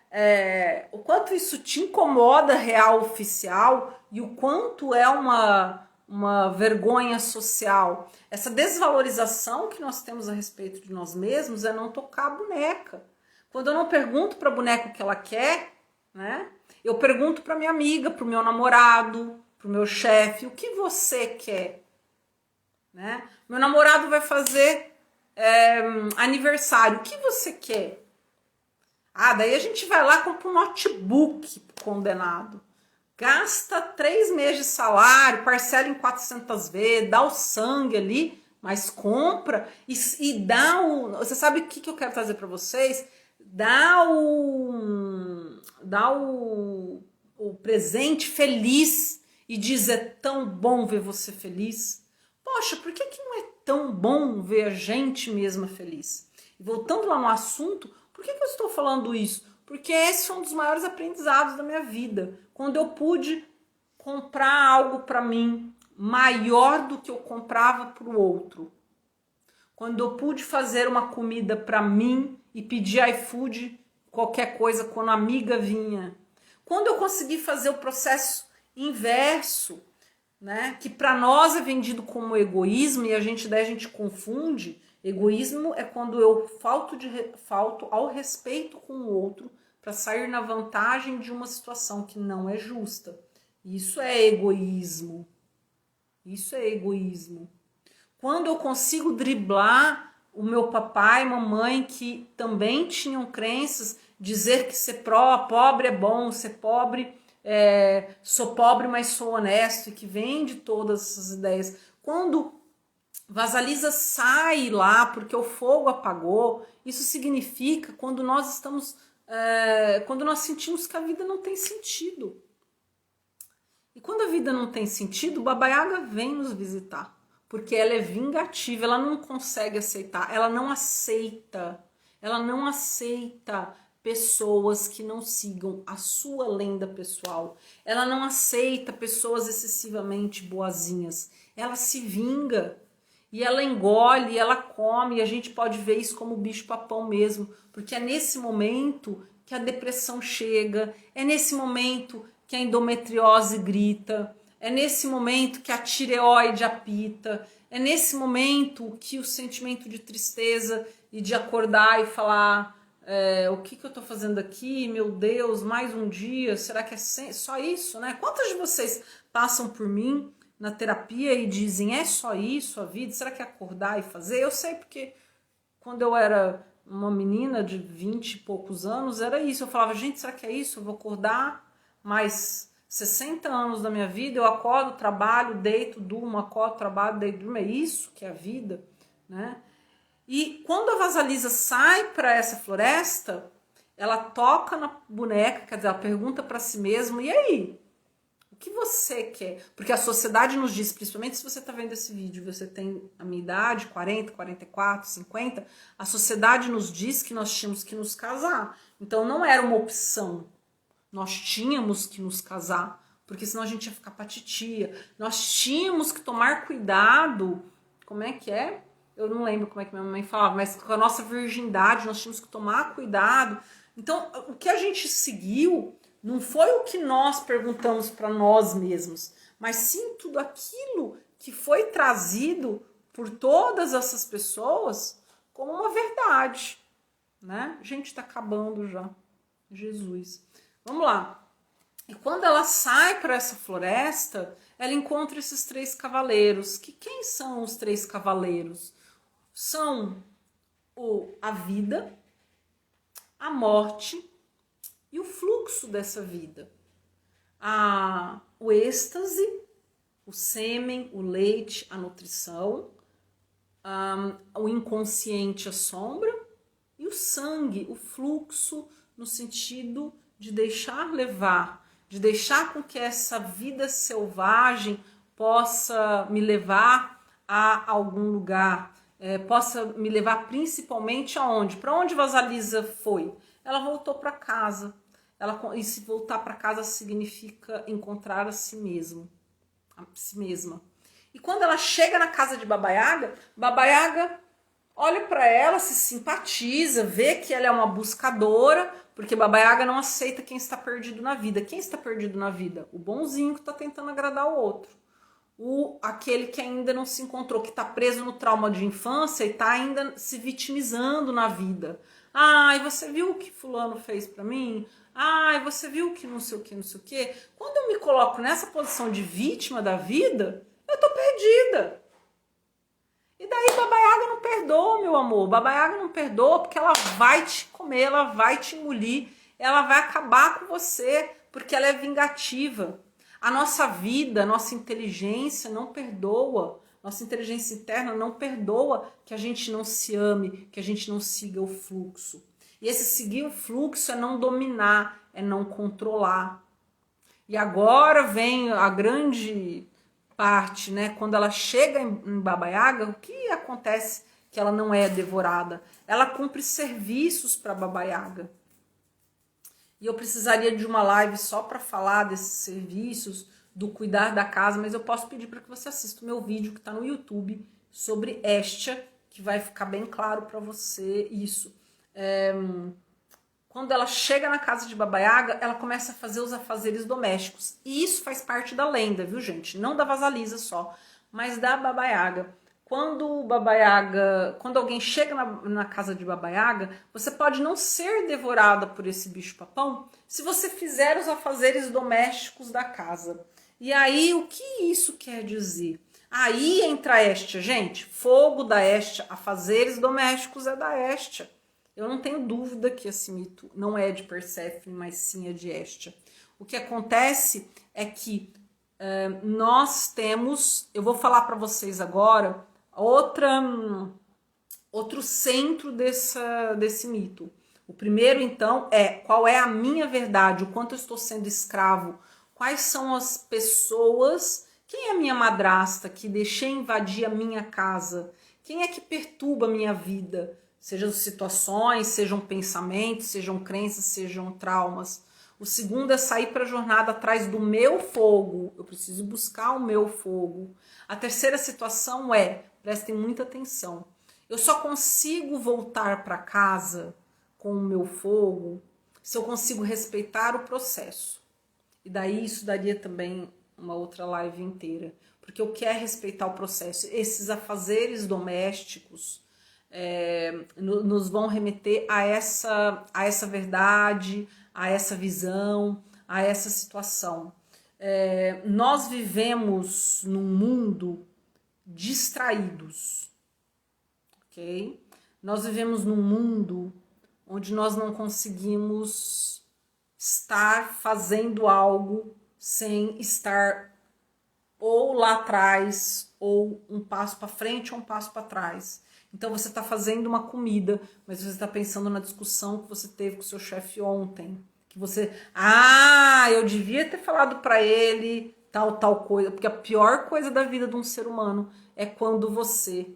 O quanto isso te incomoda real oficial e o quanto é uma vergonha social. Essa desvalorização que nós temos a respeito de nós mesmos é não tocar a boneca. Quando eu não pergunto para a boneca o que ela quer, né? Eu pergunto para minha amiga, para o meu namorado, para o meu chefe, o que você quer? Né? Meu namorado vai fazer aniversário, o que você quer? Daí a gente vai lá e compra um notebook condenado. Gasta 3 meses de salário, parcela em 400 vezes, dá o sangue ali, mas compra e dá o... Você sabe o que eu quero trazer para vocês? Dá o presente feliz e diz, é tão bom ver você feliz. Poxa, por que não é tão bom ver a gente mesma feliz? E voltando lá no assunto, por que eu estou falando isso? Porque esse foi um dos maiores aprendizados da minha vida. Quando eu pude comprar algo para mim maior do que eu comprava para o outro. Quando eu pude fazer uma comida para mim e pedir iFood, qualquer coisa, quando a amiga vinha. Quando eu consegui fazer o processo inverso, né? Que para nós é vendido como egoísmo e daí a gente confunde. Egoísmo é quando eu falto ao respeito com o outro para sair na vantagem de uma situação que não é justa. Isso é egoísmo. Isso é egoísmo. Quando eu consigo driblar o meu papai e mamãe, que também tinham crenças, dizer que ser pobre é bom, ser pobre, sou pobre, mas sou honesto, e que vem de todas essas ideias. Quando Vasalisa sai lá porque o fogo apagou, isso significa quando nós quando nós sentimos que a vida não tem sentido. E quando a vida não tem sentido, Baba Yaga vem nos visitar. Porque ela é vingativa, ela não consegue aceitar, ela não aceita pessoas que não sigam a sua lenda pessoal, ela não aceita pessoas excessivamente boazinhas, ela se vinga, e ela engole, ela come, e a gente pode ver isso como bicho papão mesmo, porque é nesse momento que a depressão chega, é nesse momento que a endometriose grita, é nesse momento que a tireoide apita, é nesse momento que o sentimento de tristeza e de acordar e falar o que eu tô fazendo aqui, meu Deus, mais um dia, será que é só isso, né? Quantas de vocês passam por mim na terapia e dizem, é só isso a vida? Será que é acordar e fazer? Eu sei porque quando eu era uma menina de 20 e poucos anos, era isso. Eu falava, gente, será que é isso? Eu vou acordar mais 60 anos da minha vida, eu acordo, trabalho, deito, durmo, acordo, trabalho, deito, durmo. É isso que é a vida, né? E quando a Vasalisa sai para essa floresta, ela toca na boneca, quer dizer, ela pergunta para si mesma, e aí? O que você quer? Porque a sociedade nos diz, principalmente se você está vendo esse vídeo, você tem a minha idade, 40, 44, 50, a sociedade nos diz que nós tínhamos que nos casar. Então não era uma opção. Nós tínhamos que nos casar, porque senão a gente ia ficar pra titia. Nós tínhamos que tomar cuidado. Como é que é? Eu não lembro como é que minha mãe falava, mas com a nossa virgindade nós tínhamos que tomar cuidado. Então, o que a gente seguiu Não foi o que nós perguntamos para nós mesmos, mas sim tudo aquilo que foi trazido por todas essas pessoas como uma verdade, né? Gente, está acabando já. Jesus. Vamos lá. E quando ela sai para essa floresta, ela encontra esses 3 cavaleiros. Quem são os 3 cavaleiros? São a vida, a morte e o fluxo dessa vida. O êxtase, o sêmen, o leite, a nutrição, o inconsciente, a sombra, e o sangue, o fluxo, no sentido de deixar levar, de deixar com que essa vida selvagem possa me levar a algum lugar, possa me levar principalmente aonde? Para onde Vasalisa foi? Ela voltou para casa. E se voltar para casa significa encontrar a si mesma. E quando ela chega na casa de Baba Yaga olha para ela, se simpatiza, vê que ela é uma buscadora, porque Baba Yaga não aceita quem está perdido na vida. Quem está perdido na vida? O bonzinho que está tentando agradar o outro. Aquele que ainda não se encontrou, que está preso no trauma de infância e está ainda se vitimizando na vida. Ai, você viu o que fulano fez para mim? Ai, você viu que não sei o que, não sei o que. Quando eu me coloco nessa posição de vítima da vida, eu tô perdida. E daí Baba Yaga não perdoa, meu amor. Baba Yaga não perdoa porque ela vai te comer, ela vai te engolir, ela vai acabar com você, porque ela é vingativa. A nossa vida, a nossa inteligência não perdoa. Nossa inteligência interna não perdoa que a gente não se ame, que a gente não siga o fluxo. E esse seguir o fluxo é não dominar, é não controlar. E agora vem a grande parte, né? Quando ela chega em Baba Yaga, o que acontece que ela não é devorada? Ela cumpre serviços para Baba Yaga. E eu precisaria de uma live só para falar desses serviços, do cuidar da casa, mas eu posso pedir para que você assista o meu vídeo que está no YouTube sobre Hestia, que vai ficar bem claro para você isso. Quando ela chega na casa de Baba Yaga, ela começa a fazer os afazeres domésticos. E isso faz parte da lenda, viu, gente? Não da Vasalisa só, mas da Baba Yaga. Quando alguém chega na casa de Baba Yaga, você pode não ser devorada por esse bicho-papão se você fizer os afazeres domésticos da casa. E aí, o que isso quer dizer? Aí entra a Hestia, gente. Fogo da Hestia, afazeres domésticos é da Hestia. Eu não tenho dúvida que esse mito não é de Perséfone, mas sim é de Hestia. O que acontece é que nós temos, eu vou falar para vocês agora, outro centro desse mito. O primeiro, então, qual é a minha verdade, o quanto eu estou sendo escravo, quais são as pessoas, quem é a minha madrasta que deixei invadir a minha casa, quem é que perturba a minha vida, sejam situações, sejam pensamentos, sejam crenças, sejam traumas. O segundo é sair para a jornada atrás do meu fogo, eu preciso buscar o meu fogo. A terceira situação prestem muita atenção, eu só consigo voltar para casa com o meu fogo se eu consigo respeitar o processo. E daí isso daria também uma outra live inteira, porque eu quero respeitar o processo. Esses afazeres domésticos nos vão remeter a essa verdade, a essa visão, a essa situação. Nós vivemos num mundo distraídos, ok? Nós vivemos num mundo onde nós não conseguimos estar fazendo algo sem estar ou lá atrás, ou um passo para frente ou um passo para trás. Então você está fazendo uma comida, mas você está pensando na discussão que você teve com o seu chefe ontem. Que você, eu devia ter falado para ele tal coisa. Porque a pior coisa da vida de um ser humano é quando você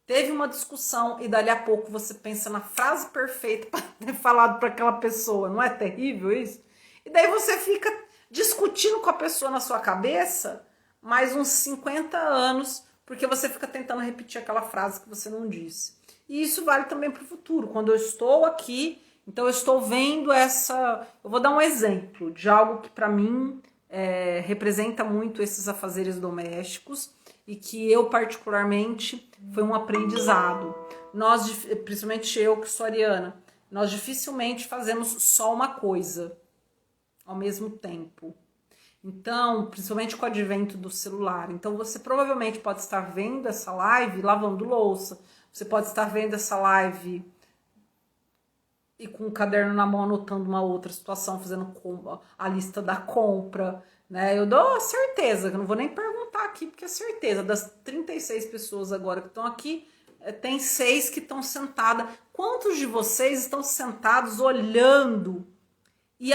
teve uma discussão e dali a pouco você pensa na frase perfeita para ter falado para aquela pessoa. Não é terrível isso? E daí você fica discutindo com a pessoa na sua cabeça mais uns 50 anos, porque você fica tentando repetir aquela frase que você não disse. E isso vale também para o futuro. Quando eu estou aqui Então eu estou vendo eu vou dar um exemplo de algo que para mim representa muito esses afazeres domésticos e que eu particularmente foi um aprendizado. Nós, principalmente eu que sou ariana, nós dificilmente fazemos só uma coisa ao mesmo tempo. Então, principalmente com o advento do celular. Então, você provavelmente pode estar vendo essa live lavando louça. Você pode estar vendo essa live e com o caderno na mão anotando uma outra situação, fazendo a lista da compra, né? Eu dou a certeza, que eu não vou nem perguntar aqui, porque é certeza, das 36 pessoas agora que estão aqui, tem 6 que estão sentadas. Quantos de vocês estão sentados olhando e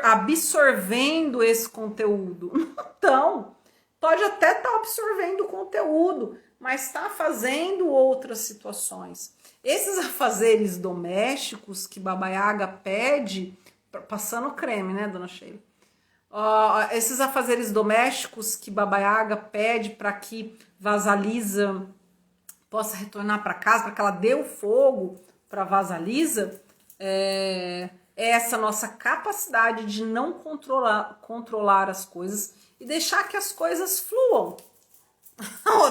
absorvendo esse conteúdo? Então, pode até estar absorvendo o conteúdo, mas está fazendo outras situações. Esses afazeres domésticos que Baba Yaga pede, passando creme, né, dona Sheila? Esses afazeres domésticos que Baba Yaga pede para que Vasalisa possa retornar para casa, para que ela dê o fogo para Vasalisa, é essa nossa capacidade de não controlar as coisas e deixar que as coisas fluam.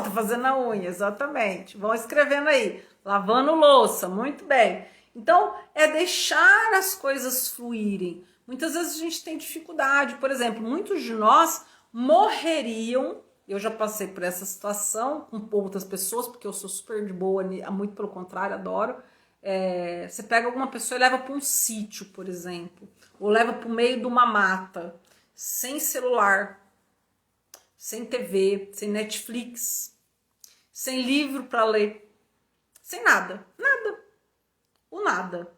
Tô fazendo a unha, exatamente. Vão escrevendo aí. Lavando louça, muito bem. Então, é deixar as coisas fluírem. Muitas vezes a gente tem dificuldade. Por exemplo, muitos de nós morreriam. Eu já passei por essa situação com outras pessoas, porque eu sou super de boa, muito pelo contrário, adoro. Você pega alguma pessoa e leva para um sítio, por exemplo, ou leva para o meio de uma mata, sem celular, sem TV, sem Netflix, sem livro para ler, sem nada, o nada.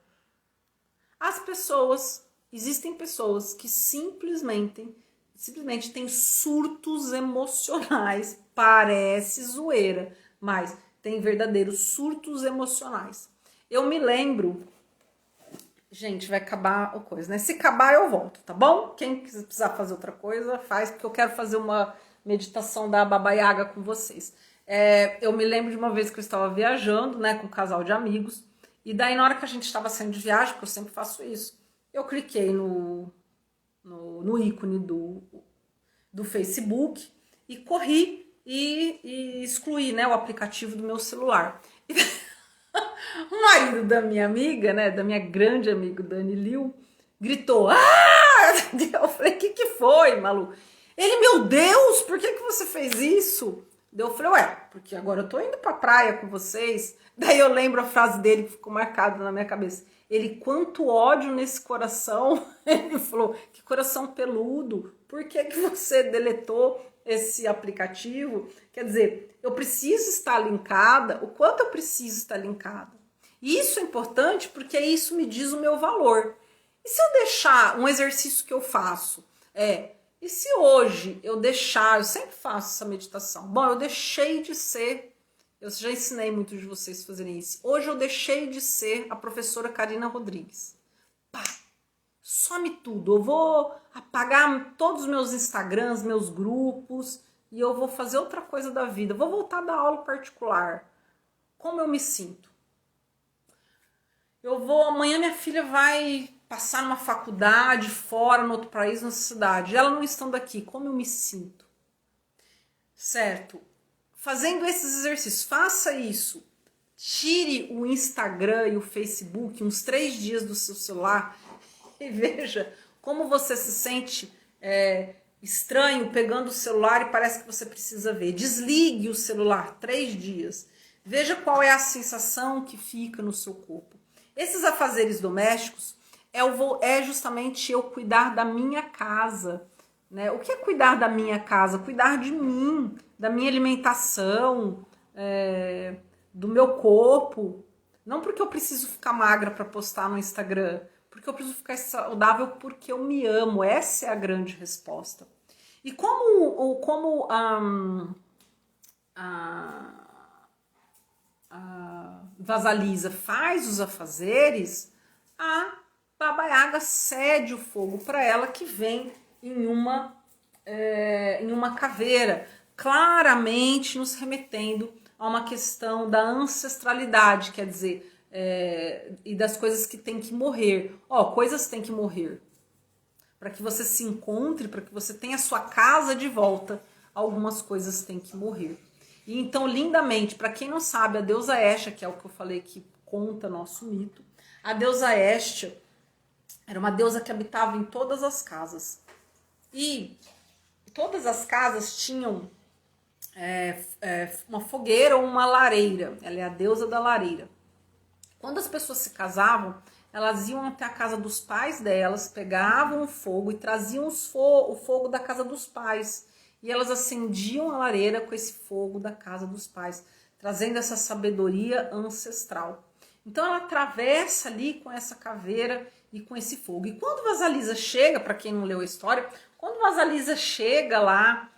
Existem pessoas que simplesmente têm surtos emocionais, parece zoeira, mas tem verdadeiros surtos emocionais. Eu me lembro, gente, vai acabar a coisa, né? Se acabar eu volto, tá bom? Quem precisar fazer outra coisa, faz, porque eu quero fazer uma meditação da Baba Yaga com vocês. Eu me lembro de uma vez que eu estava viajando, né, com um casal de amigos, e daí na hora que a gente estava saindo de viagem, porque eu sempre faço isso, eu cliquei no ícone do Facebook e corri e excluí, né, o aplicativo do meu celular. O marido da minha amiga, né, da minha grande amiga Dani Liu, gritou: "Ah!" Eu falei: que foi, Malu? Ele: "Meu Deus, por que você fez isso?" Eu falei: "Ué, porque agora eu tô indo pra praia com vocês." Daí eu lembro a frase dele que ficou marcada na minha cabeça. Ele: "Quanto ódio nesse coração." Ele falou: "Que coração peludo, por que você deletou esse aplicativo?" Quer dizer, eu preciso estar linkada, o quanto eu preciso estar linkada. E isso é importante porque isso me diz o meu valor. E se eu deixar um exercício que eu faço, e se hoje eu sempre faço essa meditação, bom, eu deixei de ser, eu já ensinei muitos de vocês a fazerem isso, hoje eu deixei de ser a professora Karina Rodrigues. Pá, some tudo, eu vou apagar todos os meus Instagrams, meus grupos, e eu vou fazer outra coisa da vida, vou voltar a dar aula particular. Como eu me sinto? Amanhã minha filha vai passar numa faculdade fora, no outro país, na cidade. Ela não estando aqui, como eu me sinto? Certo? Fazendo esses exercícios, faça isso. Tire o Instagram e o Facebook uns 3 dias do seu celular e veja como você se sente estranho pegando o celular e parece que você precisa ver. Desligue o celular 3 dias. Veja qual é a sensação que fica no seu corpo. Esses afazeres domésticos é justamente eu cuidar da minha casa, né? O que é cuidar da minha casa? Cuidar de mim, da minha alimentação, do meu corpo. Não porque eu preciso ficar magra para postar no Instagram, porque eu preciso ficar saudável porque eu me amo. Essa é a grande resposta. E como a Vasalisa faz os afazeres, a Baba Yaga cede o fogo para ela, que vem em uma caveira, claramente nos remetendo a uma questão da ancestralidade, quer dizer, e das coisas que tem que morrer. Ó, coisas têm que morrer. Para que você se encontre, para que você tenha a sua casa de volta, algumas coisas têm que morrer. E então, lindamente, para quem não sabe, a deusa Hestia, que é o que eu falei que conta nosso mito, a deusa Hestia era uma deusa que habitava em todas as casas. E todas as casas tinham uma fogueira ou uma lareira. Ela é a deusa da lareira. Quando as pessoas se casavam, elas iam até a casa dos pais delas, pegavam o fogo e traziam o fogo da casa dos pais. E elas acendiam a lareira com esse fogo da casa dos pais, trazendo essa sabedoria ancestral. Então ela atravessa ali com essa caveira e com esse fogo. E quando Vasalisa chega, para quem não leu a história, quando Vasalisa chega lá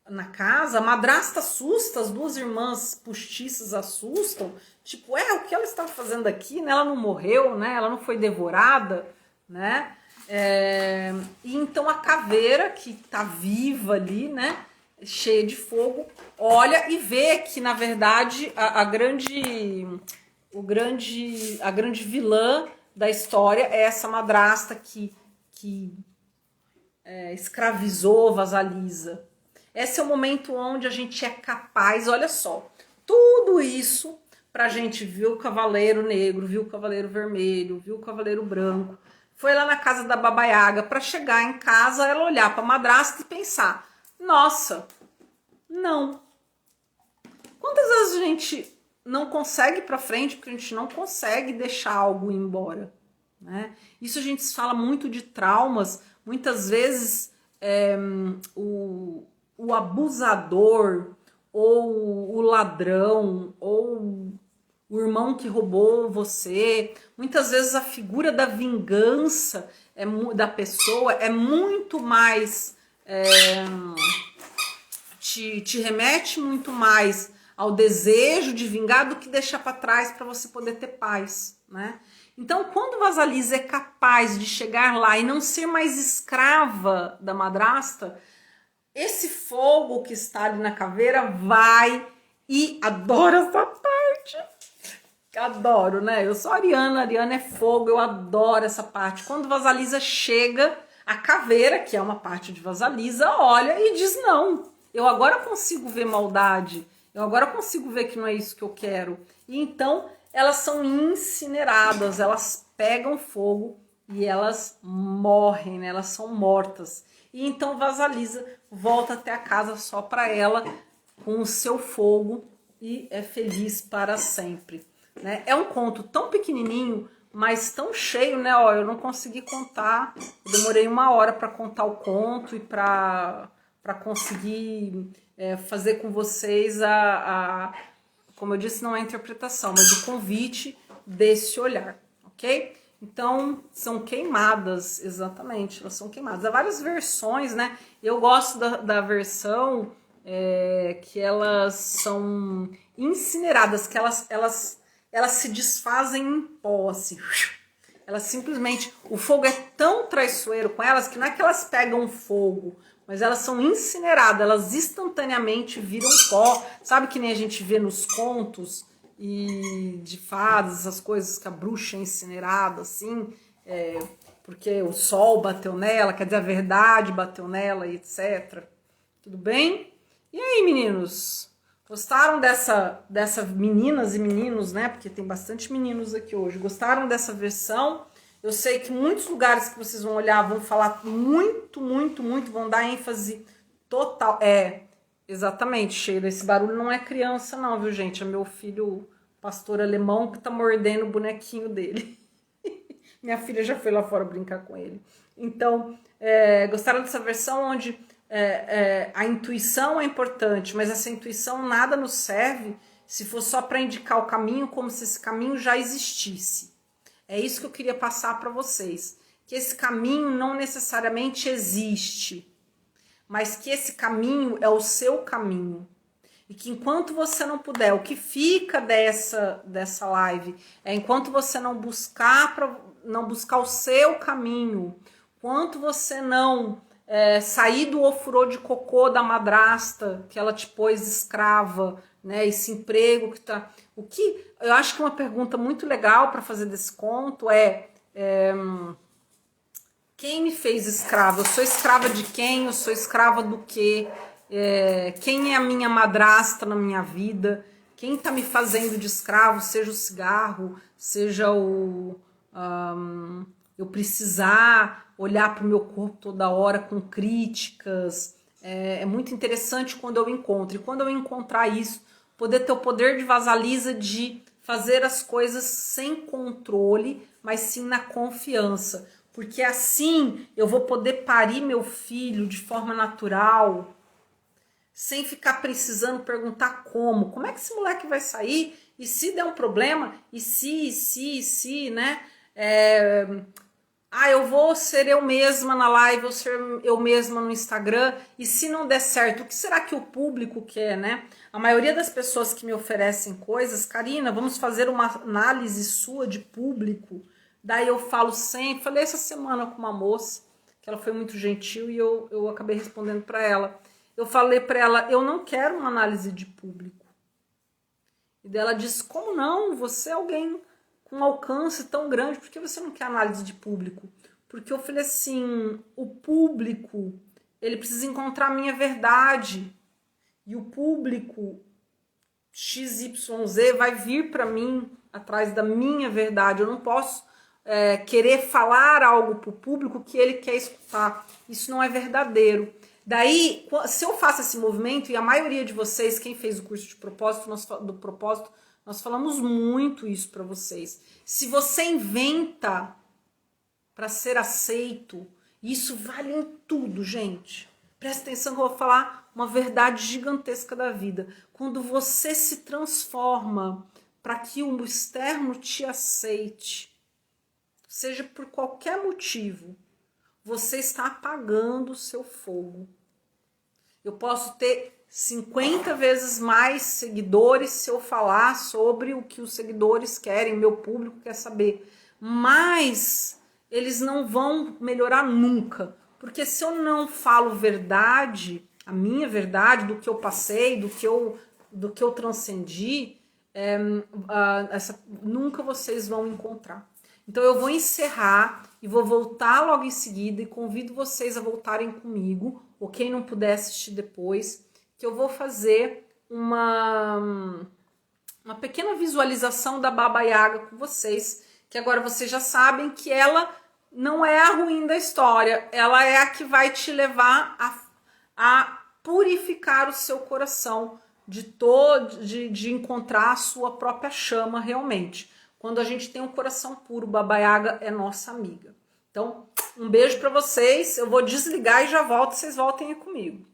na casa, a madrasta assusta, as duas irmãs postiças assustam, tipo, o que ela estava fazendo aqui, né? Ela não morreu, né? Ela não foi devorada, né? E então a caveira, que tá viva ali, né? Cheia de fogo, olha e vê que, na verdade, a grande vilã da história é essa madrasta que escravizou Vasalisa. Esse é o momento onde a gente é capaz, olha só, tudo isso pra gente ver o Cavaleiro Negro, viu o Cavaleiro Vermelho, viu o Cavaleiro Branco, foi lá na casa da Baba Yaga, pra chegar em casa, ela olhar pra madrasta e pensar, nossa, não. Quantas vezes a gente não consegue ir pra frente porque a gente não consegue deixar algo ir embora, né? Isso a gente fala muito de traumas, muitas vezes o abusador, ou o ladrão, ou o irmão que roubou você, muitas vezes a figura da vingança da pessoa é muito mais... te remete muito mais ao desejo de vingar do que deixar para trás para você poder ter paz, né? Então, quando Vasalisa é capaz de chegar lá e não ser mais escrava da madrasta, esse fogo que está ali na caveira vai e adoro essa parte. Adoro, né? Eu sou Ariana é fogo, eu adoro essa parte. Quando Vasalisa chega, a caveira, que é uma parte de Vasalisa, olha e diz não. Eu agora consigo ver maldade, eu agora consigo ver que não é isso que eu quero. E então elas são incineradas, elas pegam fogo e elas morrem, né? Elas são mortas. E então Vasalisa volta até a casa só para ela, com o seu fogo, e é feliz para sempre, né? É um conto tão pequenininho, mas tão cheio, né? Ó, eu não consegui contar, eu demorei 1 hora para contar o conto e para conseguir fazer com vocês como eu disse, não é a interpretação, mas o convite desse olhar, ok? Então, são queimadas, exatamente, elas são queimadas. Há várias versões, né? Eu gosto da versão que elas são incineradas, que elas se desfazem em pó, assim. Elas simplesmente... O fogo é tão traiçoeiro com elas que não é que elas pegam fogo, mas elas são incineradas, elas instantaneamente viram pó. Sabe que nem a gente vê nos contos e de fadas, essas coisas que a bruxa é incinerada, assim, porque o sol bateu nela, quer dizer, a verdade bateu nela e etc. Tudo bem? E aí, meninos? Gostaram dessa meninas e meninos, né? Porque tem bastante meninos aqui hoje. Gostaram dessa versão? Eu sei que muitos lugares que vocês vão olhar vão falar muito, vão dar ênfase total. Exatamente, Sheila. Esse barulho não é criança não, viu, gente? É meu filho pastor alemão que tá mordendo o bonequinho dele. Minha filha já foi lá fora brincar com ele. Então, gostaram dessa versão onde a intuição é importante, mas essa intuição nada nos serve se for só para indicar o caminho, como se esse caminho já existisse. É isso que eu queria passar para vocês, que esse caminho não necessariamente existe, mas que esse caminho é o seu caminho. E que enquanto você não puder, o que fica dessa live é enquanto você não buscar o seu caminho, enquanto você não sair do ofurô de cocô da madrasta, que ela te pôs escrava, né? Esse emprego que tá... O que eu acho que uma pergunta muito legal para fazer desse conto quem me fez escrava? Eu sou escrava de quem? Eu sou escrava do quê? Quem é a minha madrasta na minha vida? Quem tá me fazendo de escravo? Seja o cigarro, seja eu precisar olhar para o meu corpo toda hora com críticas. É muito interessante quando eu encontro. E quando eu encontrar isso, poder ter o poder de Vasalisa de fazer as coisas sem controle, mas sim na confiança. Porque assim eu vou poder parir meu filho de forma natural, sem ficar precisando perguntar como é que esse moleque vai sair, e se der um problema, e se, né? Eu vou ser eu mesma na live, eu ser eu mesma no Instagram, e se não der certo, o que será que o público quer, né? A maioria das pessoas que me oferecem coisas, Karina, vamos fazer uma análise sua de público. Daí eu falo sempre, falei essa semana com uma moça, que ela foi muito gentil e eu acabei respondendo para ela. Eu falei para ela, eu não quero uma análise de público. E daí ela disse, como não? Você é alguém com um alcance tão grande, por que você não quer análise de público? Porque eu falei assim, o público, ele precisa encontrar a minha verdade. E o público XYZ vai vir para mim atrás da minha verdade. Eu não posso querer falar algo para o público que ele quer escutar. Isso não é verdadeiro. Daí, se eu faço esse movimento, e a maioria de vocês, quem fez o curso de propósito, nós falamos muito isso para vocês. Se você inventa para ser aceito, isso vale em tudo, gente. Presta atenção que eu vou falar uma verdade gigantesca da vida. Quando você se transforma para que o externo te aceite, seja por qualquer motivo, você está apagando o seu fogo. Eu posso ter 50 vezes mais seguidores se eu falar sobre o que os seguidores querem, meu público quer saber. Mas eles não vão melhorar nunca. Porque se eu não falo verdade, a minha verdade, do que eu passei, do que eu transcendi, nunca vocês vão encontrar. Então eu vou encerrar e vou voltar logo em seguida e convido vocês a voltarem comigo, ou quem não puder assistir depois, que eu vou fazer uma pequena visualização da Baba Yaga com vocês, que agora vocês já sabem que ela não é a ruim da história, ela é a que vai te levar a purificar o seu coração de encontrar a sua própria chama realmente. Quando a gente tem um coração puro, Baba Yaga é nossa amiga. Então, um beijo para vocês. Eu vou desligar e já volto, vocês voltem aí comigo.